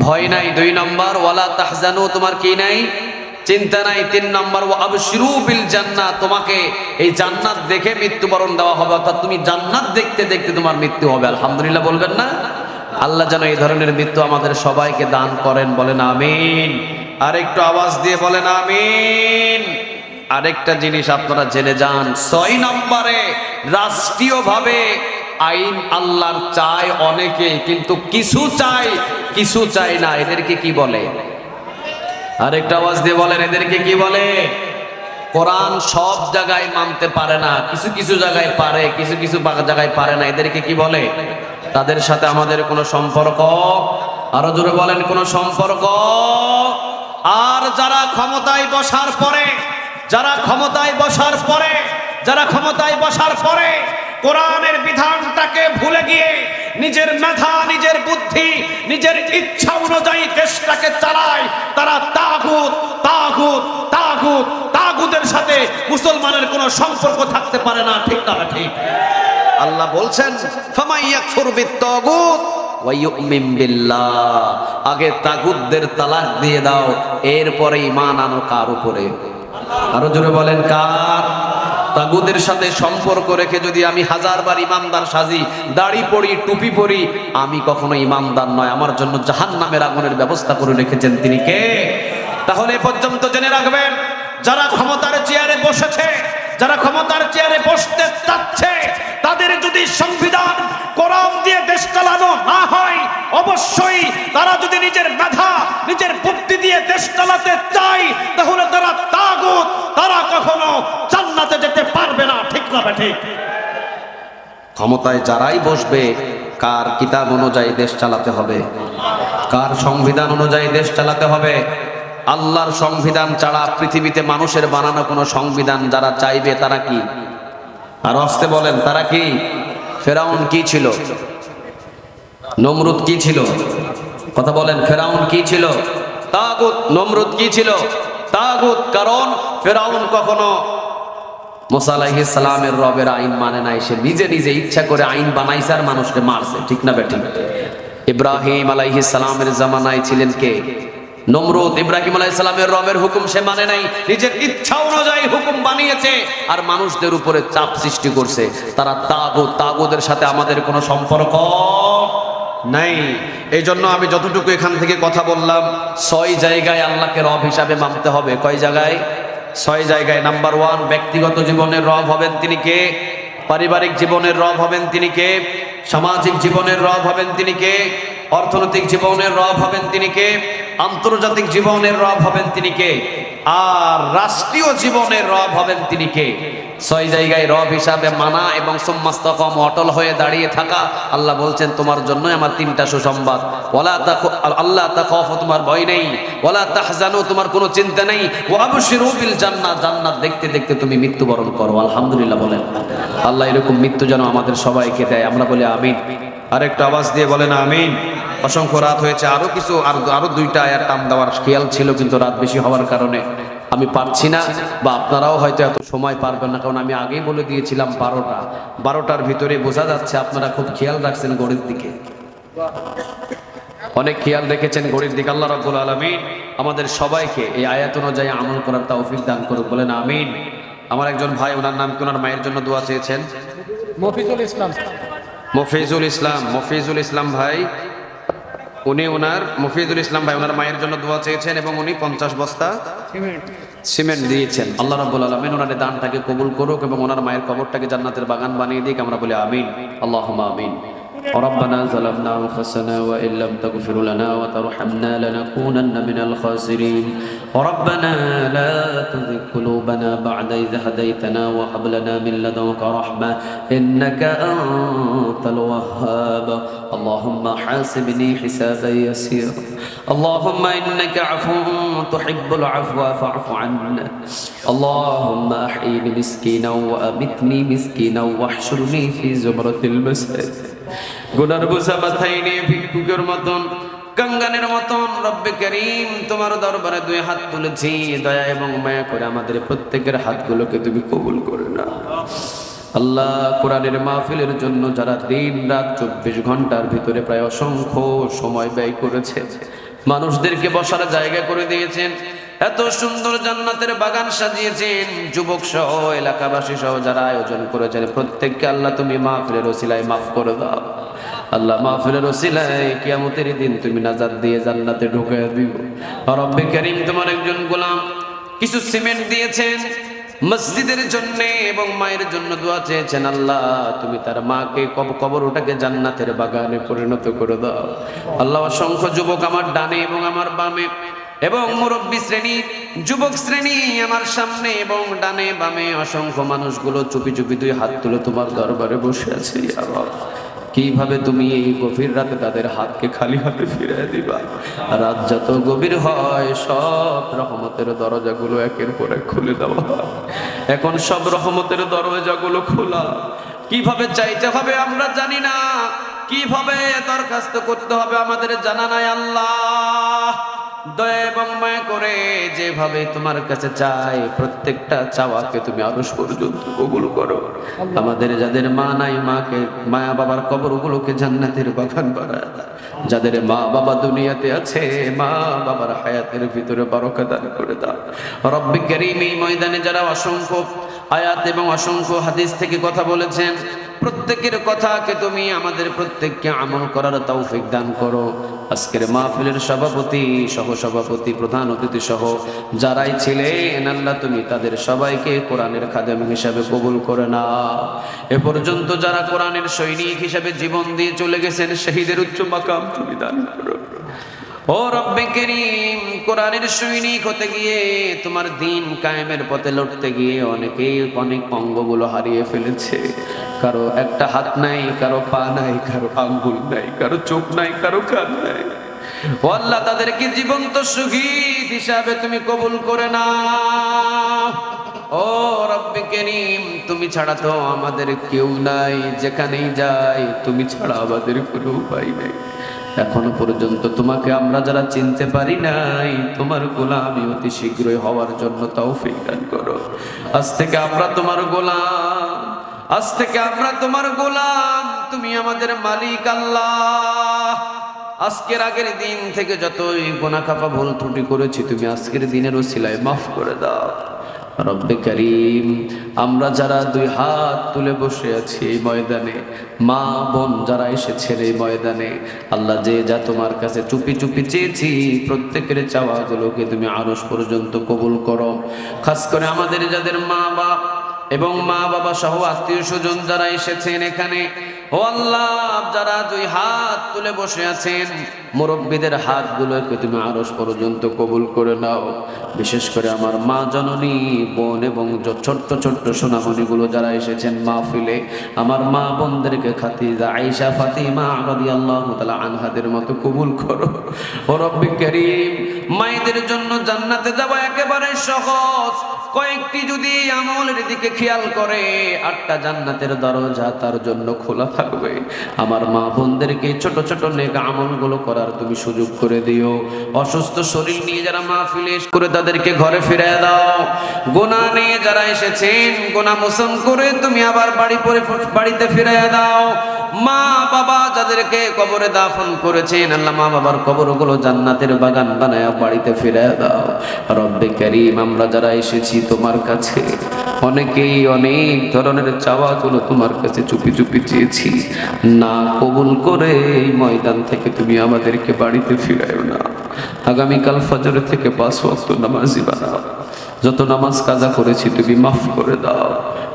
ভয় নাই। 2 নম্বর, ওয়ালা তাহজানু, তোমার কি নাই? চিন্তা নাই। 3 নম্বর, ওয়া আবশিরু বিল জান্নাহ, তোমাকে এই জান্নাত দেখে মৃত্যুবরণ দেওয়া হবে, অর্থাৎ তুমি জান্নাত দেখতে দেখতে তোমার মৃত্যু হবে। আলহামদুলিল্লাহ বলবেন না? আল্লাহ যেন এই ধরনের মৃত্যু আমাদের সবাইকে দান করেন, বলেন আমিন। আরেকটু আওয়াজ দিয়ে বলেন আমিন। আরেকটা জিনিস আপনারা জেনে যান, 6 নম্বরে রাষ্ট্রীয়ভাবে আইন আল্লাহর চায় অনেকে, কিন্তু কিছু চায় কিছু চায় না। এদেরকে কি বলে? আরেকটা আওয়াজ দিয়ে বলেন, এদেরকে কি বলে? কোরআন সব জায়গায় মানতে পারে না, কিছু কিছু জায়গায় পারে, কিছু কিছু জায়গায় পারে না। এদেরকে কি বলে? তাদের সাথে আমাদের কোনো সম্পর্ক? আরো জোরে বলেন, কোনো সম্পর্ক? আর যারা ক্ষমতায় বসার পরে, যারা ক্ষমতায় বসার পরে, যারা ক্ষমতায় বসার পরে কোরআনের বিধানটাকে ভুলে গিয়ে নিজের মেধা, নিজের বুদ্ধি, নিজের ইচ্ছা অনুযায়ী দেশটাকে চালায়, তারা তাগুত, তাগুত, তাগুত, তাগুতের সাথে মুসলমানের কোনো সম্পর্ক থাকতে পারে না, ঠিক না ঠিক? আল্লাহ বলছেন ফামান ইয়াকফুর বিত-তাগুত ওয়া ইউমিন বিল্লাহ, আগে তাগুতদের তালাক দিয়ে দাও, এরপরে ঈমান আনো কার উপরে? আরো জোরে বলেন, কার? তাগুতের সাথে সম্পর্ক রেখে যদি আমি 1000 বার ইমানদার সাজি, দাড়ি পরি, টুপি পরি, আমি কখনো ইমানদার নয়। আমার জন্য জাহান্নামের আগুনের ব্যবস্থা করে রেখেছেন, তিনি কে? তাহলে এ পর্যন্ত জেনে রাখবেন, যারা ক্ষমতার চেয়ারে বসেছে, যারা ক্ষমতার চেয়ারে বসতে চাচ্ছে, তাদের যদি সংবিধান কোরআন দিয়ে দেশ চালানো না হয়, অবশ্যই তারা যদি নিজের মেধা, নিজের বুদ্ধি দিয়ে দেশ চালাতে চায়, তাহলে তারা তাগুত, তারা কখনো জান্নাতে যেতে পারবে না, ঠিক না ঠিক? ক্ষমতায় যারাই বসবে, কার কিতাব অনুযায়ী দেশ চালাতে হবে? কার সংবিধান অনুযায়ী দেশ চালাতে হবে? আল্লাহর সংবিধান ছাড়া পৃথিবীতে মানুষের বানানো কোনো সংবিধান যারা চাইবে, তারা কি? আর আসতে বলেন, তারা কি? ফেরাউন কি ছিল? নমরুদ কি ছিল? কথা বলেন, ফেরাউন কি ছিল? তাগুত। নমরুদ কি ছিল? তাগুত। কারণ ফেরাউন কখনো মুসা আলাইহিস সালামের রবের আইন মানে নাই, সে নিজে নিজে ইচ্ছা করে আইন বানাইছে আর মানুষকে মারছে, ঠিক না বেঠিক? ইব্রাহিম আলাইহিস সালামের জামানায় ছিলেন কে? নমরুদ। ইব্রাহিম আলাইহিস সালামের রবের হুকুম সে মানে নাই, নিজের ইচ্ছা অনুযায়ী হুকুম বানিয়েছে আর মানুষদের উপরে চাপ সৃষ্টি করছে। তারা তাগুত। তাগুতের সাথে আমাদের কোনো সম্পর্ক নাই। এই জন্য আমি যতটুকু এখান থেকে কথা বললাম, 6 জায়গায় আল্লাহকে রব হিসাবে মানতে হবে। কয় জায়গায়? 6 জায়গায়। নাম্বার 1, ব্যক্তিগত জীবনের রব হবেন তিনি কে? পারিবারিক জীবনের রব হবেন তিনি কে? সামাজিক জীবনের রব হবেন তিনি কে? অর্থনৈতিক জীবনের রব হবেন তিনি কে? আন্তর্জাতিক জীবনের রব হবেন তিনি কে? আর রাষ্ট্রীয় জীবনের রব হবেন তিনি কে? 6 জায়গায় রব হিসাবে মানা এবং সুম্মাস্তাকাম, অটল হয়ে দাঁড়িয়ে থাকা। আল্লাহ বলছেন তোমার জন্যই আমার 3টা সুসংবাদ। ওয়ালা আল্লাহ তাখাফু, তোমার ভয় নেই। ওয়ালা তাহজানু, তোমার কোনো চিন্তা নেই। ওয়া আবশিরু বিল জান্নাহ, জান্নাত দেখতে দেখতে তুমি মৃত্যুবরণ করো। আলহামদুলিল্লাহ বলেন। আল্লাহ এরকম মৃত্যু যেন আমাদের সবাইকে দেয়, আমরা বলি আমিন। আরেকটু আওয়াজ দিয়ে বলেন আমিন। অসংখ্য রাত হয়েছে, আরো কিছু আরো 2টা আয়াত টান দেওয়ার খেয়াল ছিল, কিন্তু রাত বেশি হওয়ার কারণে আমি পারছি না, বা আপনারাও হয়তো এত সময় পারবেন না, কারণ আমি আগেই বলে দিয়েছিলাম 12টার ভিতরে বোঝা যাচ্ছে আপনারা খুব খেয়াল রাখছেন ঘড়ির দিকে, অনেক খেয়াল রেখেছেন ঘড়ির দিকে। আল্লাহ রাব্বুল আলামিন আমাদের সবাইকে এই আয়াত অনুযায়ী আমল করার তৌফিক দান করুক, বলেন আমিন। আমার একজন ভাই, ওনার নাম কি, ওনার মায়ের জন্য দোয়া চেয়েছেন, মফিজুল ইসলাম ভাই, উনি মফিজুল ইসলাম ভাই ওনার মায়ের জন্য দোয়া চেয়েছেন এবং উনি 50 বস্তা সিমেন্ট দিয়েছেন। আল্লাহ রাব্বুল আলামিন ওনার দানটাকে কবুল করুক এবং ওনার মায়ের কবরটাকে জান্নাতের বাগান বানিয়ে দিক, আমরা বলি আমিন, আল্লাহুম্মা আমিন। ربنا ظلمنا أنفسنا وإن لم تغفر لنا وترحمنا لنكونن من الخاسرين ربنا لا تزغ قلوبنا بعد إذ هديتنا وهب لنا من لدنك رحمة إنك أنت الوهاب اللهم حاسبني حسابا يسيرا اللهم إنك عفو تحب العفو فاعف عنا اللهم أحيني مسكينا وأمتني مسكينا واحشرني في زمرة المساكين গুনার বোঝা মাথায় নিয়ে ভিক্ষুকের মতন, কাঙ্গানের মতন রব্বে করিম তোমার দরবারে দুই হাত তুলেছি, দয়া এবং মায়া করে আমাদের প্রত্যেকের হাতগুলোকে তুমি কবুল করে নাও। আল্লাহ, কোরআনের মাহফিলের জন্য যারা দিন রাত 24 ঘন্টার ভিতরে প্রায় অসংখ্য সময় ব্যয় করেছে, মানুষদেরকে বসার জায়গা করে দিয়েছেন, এত সুন্দর জান্নাতের বাগান সাজিয়েছেন, যুবক সহ এলাকাবাসী সহ যারা আয়োজন করেছেন প্রত্যেককে আল্লাহ তুমি মাহফিলের ওসিলায় মাফ করে দাও। আল্লাহ, মাহফিলের ওসিলায় কিয়ামতের দিন তুমি নাজাত দিয়ে জান্নাতে ঢুকিয়ে দিও। রব্বে কারীম, তোমার একজন গোলাম কিছু সিমেন্ট দিয়েছেন মসজিদের জন্য এবং মায়ের জন্য দোয়া চেয়েছেন। আল্লাহ, তুমি তার মাকে কবর ওটাকে জান্নাতের বাগানে পরিণত করে দাও। আল্লাহ, অসংখ্য যুবক আমার ডানে এবং আমার বামে এবং মুরব্বী শ্রেণী, যুবক শ্রেণী আমার সামনে এবং ডানে বামে অসংখ্য মানুষগুলো চুপি চুপি দুই হাত তুলে তোমার দরবারে বসে আছে। ইয়া রব, কিভাবে তুমি এই গভীর রাতে তাদের হাতকে খালি হাতে ফিরিয়ে দিবা। রাত যত গভীর হয় সব রহমতের দরজাগুলো একের পর এক খুলে দেওয়া, এখন সব রহমতের দরজাগুলো খোলা। কিভাবে চাইতে হবে আমরা জানি না, কিভাবে দরখাস্ত করতে হবে আমাদের জানা নাই। আল্লাহ, দয়া এবং মায়া করে যেভাবে তোমার কাছে চাই প্রত্যেকটা চাওয়াকে তুমি আরশ পর্যন্ত কবুল করো। আমাদের যাদের মা নাই, মাকে মায়া বাবার কবরগুলোকে জান্নাতের বাগান বানায় দাও। যাদের মা বাবা দুনিয়াতে আছে, মা বাবার হায়াতের ভিতরে বরকত দান করে দাও। রব্বে কারীম, এই ময়দানে যারা অসংখ্য আয়াত এবং অসংখ্য হাদিস থেকে কথা বলেছেন, প্রত্যেকের কথাকে তুমি আমাদের প্রত্যেককে আমল করার তৌফিক দান করো। আজকের মাহফিলের সভাপতি, সহসভাপতি, প্রধান অতিথি সহ যারাই ছিলেন, আল্লাহ তুমি তাদের সবাইকে কোরআনের খাদেম হিসাবে কবুল করে নাও। এ পর্যন্ত যারা কোরআনের সৈনিক হিসাবে জীবন দিয়ে চলে গেছেন, শহীদের উচ্চ মাকাম তুমি দান করো। ও রব্বে কারীম, কোরআনের সৈনিক হতে গিয়ে, তোমার দ্বীন কায়েমের পথে লড়তে গিয়ে অনেকেই অনেক অঙ্গগুলো হারিয়ে ফেলেছে। কারো একটা হাত নাই, কারো পা নাই, কারো আঙ্গুল নাই, কারো চোখ নাই, কারো কান নাই। ও আল্লাহ, তাদেরকে জীবন্ত শহীদ হিসাবে তুমি কবুল করে নাও। ও রব্বে কারীম, তুমি ছাড়া তো আমাদের কেউ নাই, যেখানেই যাই তুমি ছাড়া আমাদের কোনো উপায় নেই। এখনো পর্যন্ত তোমাকে আমরা যারা চিনতে পারি নাই, তোমার গোলামি অতি শীঘ্রই হওয়ার জন্য তৌফিক দান করো। আজ থেকে আমরা তোমার গোলাম, আজ থেকে আমরা তোমার গোলাম, তুমি আমাদের মালিক। আল্লাহ, আজকের আগের দিন থেকে যতই গুনাহ খাপা ভুল ত্রুটি করেছি, তুমি আজকের দিনের ওসিলায় মাফ করে দাও। রব্বে কারীম, আমরা যারা দুই হাত তুলে বসে আছি এই ময়দানে, মা বোন যারা এসেছেন এই ময়দানে, আল্লাহ যে যা তোমার কাছে চুপি চুপি চেয়েছি প্রত্যেকের চাওয়াগুলোকে তুমি আরশ পর্যন্ত কবুল করো। খাস করে আমাদের যাদের মা বাপ এবং মা বাবা সহ আত্মীয় স্বজন যারা এসেছেন এখানে, ও আল্লাহ, যারা দুই হাত তুলে বসে আছেন, মুরব্বীদের হাতগুলোকে তুমি আরশ পর্যন্ত কবুল করে নাও। বিশেষ করে আমার মা জননী, বোন এবং ছোট্ট ছোট্ট সোনামণিগুলো যারা এসেছেন মাহফিলে, আমার মা বোনদেরকে খাদিজা, আয়েশা, ফাতিমা রাদিয়াল্লাহু তাআলা আনহাদের মতো কবুল করো। ও রব্বে কারীম, মায়েদের জন্য জান্নাতে যাওয়া একেবারে সহজ। কয়েকটি যদি আমলের দিকে খেয়াল করে, 8টা জান্নাতের দরজা তার জন্য খোলা থাকবে। আমার মা বোনদেরকে ছোট ছোট নেক আমলগুলো করার তুমি সুযোগ করে দিও। অসুস্থ শরীর নিয়ে যারা মাহফিলে করে তাদেরকে ঘরে ফিরে দাও। গুনাহ নিয়ে যারা এসেছেন গুনাহ মোচন করে তুমি আবার বাড়িতে ফিরে দাও। মা বাবা যাদেরকে কবরে দাফন করেছেন আল্লাহ মা বাবার কবরগুলো জান্নাতের বাগান বানায়া বাড়িতে ফিরে দাও। রব্বে কারীম, আমরা যারা এসেছি তোমার কাছে অনেকেই অনেক ধরনের চাওয়াগুলো তোমার কাছে চুপি চুপি চেয়েছি, না কবুল করে এই ময়দান থেকে তুমি আমাদেরকে বাড়িতে ফিরায়ো না। আগামীকাল ফজর থেকে 5 ওয়াক্ত নামাজি বানাও। যত নামাজ কাজা করেছি তুমি মাফ করে দাও।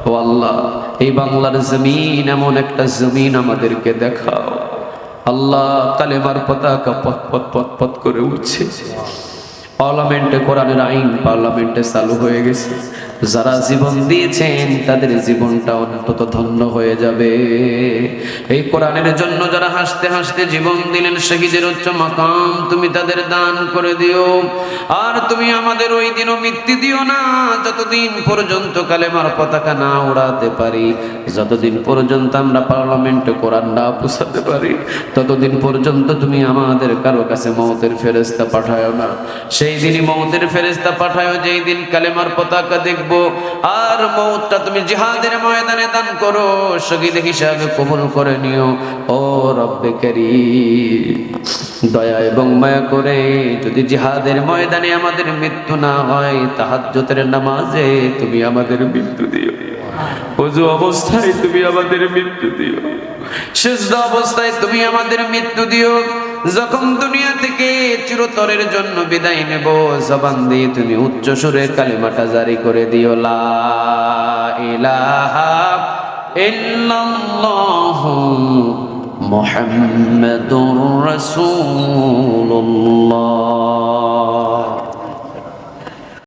ও আল্লাহ, এই বাংলার জমিন এমন একটা জমিন আমাদেরকে দেখাও আল্লাহ, কালেমার পতাকা পথ পথ পথ পথ করে উঠছে। পার্লামেন্টে কোরআনের আইন পার্লামেন্টে চালু হয়ে গেছে। যারা জীবন দিয়েছেন তাদের জীবনটা অন্তত ধন্য হয়ে যাবে। এই কোরআনের জন্য যারা হাসতে হাসতে জীবন দিলেন, শহীদের উচ্চ মাকাম তুমি তাদের দান করে দিও। আর তুমি আমাদের ওই দিনও মৃত্যু দিও না, যতদিন পর্যন্ত কালেমার পতাকা না উড়াতে পারি, যতদিন পর্যন্ত আমরা পার্লামেন্টে কোরআন না পৌঁছাতে পারি, ততদিন পর্যন্ত তুমি আমাদের কারো কাছে মওতের ফেরেশতা পাঠায়ো না। সেই দিনই মওতের ফেরেশতা পাঠায়ো যেই দিন কালেমার পতাকা দেখব। আর মওতটা তুমি জিহাদের ময়দানে দান করো, শহীদ হিসাবে কবুল করে নিও। ও রব্বে কারীম, দয়া এবং মায়া করে যদি জিহাদের ময়দানে আমাদের মৃত্যু না হয়, তাহাজ্জুদের নামাজে তুমি আমাদের মৃত্যু দিও। ওযু অবস্থায় তুমি আমাদের মৃত্যু দিও। সিজদা অবস্থায় তুমি আমাদের মৃত্যু দিও। যখন দুনিয়া থেকে চিরতরের জন্য বিদায় নেব, জবান দিয়ে তুমি উচ্চ সুরে কালিমাটা জারি করে দিও, লা ইলাহা ইল্লাল্লাহু মুহাম্মাদুর রাসূলুল্লাহ।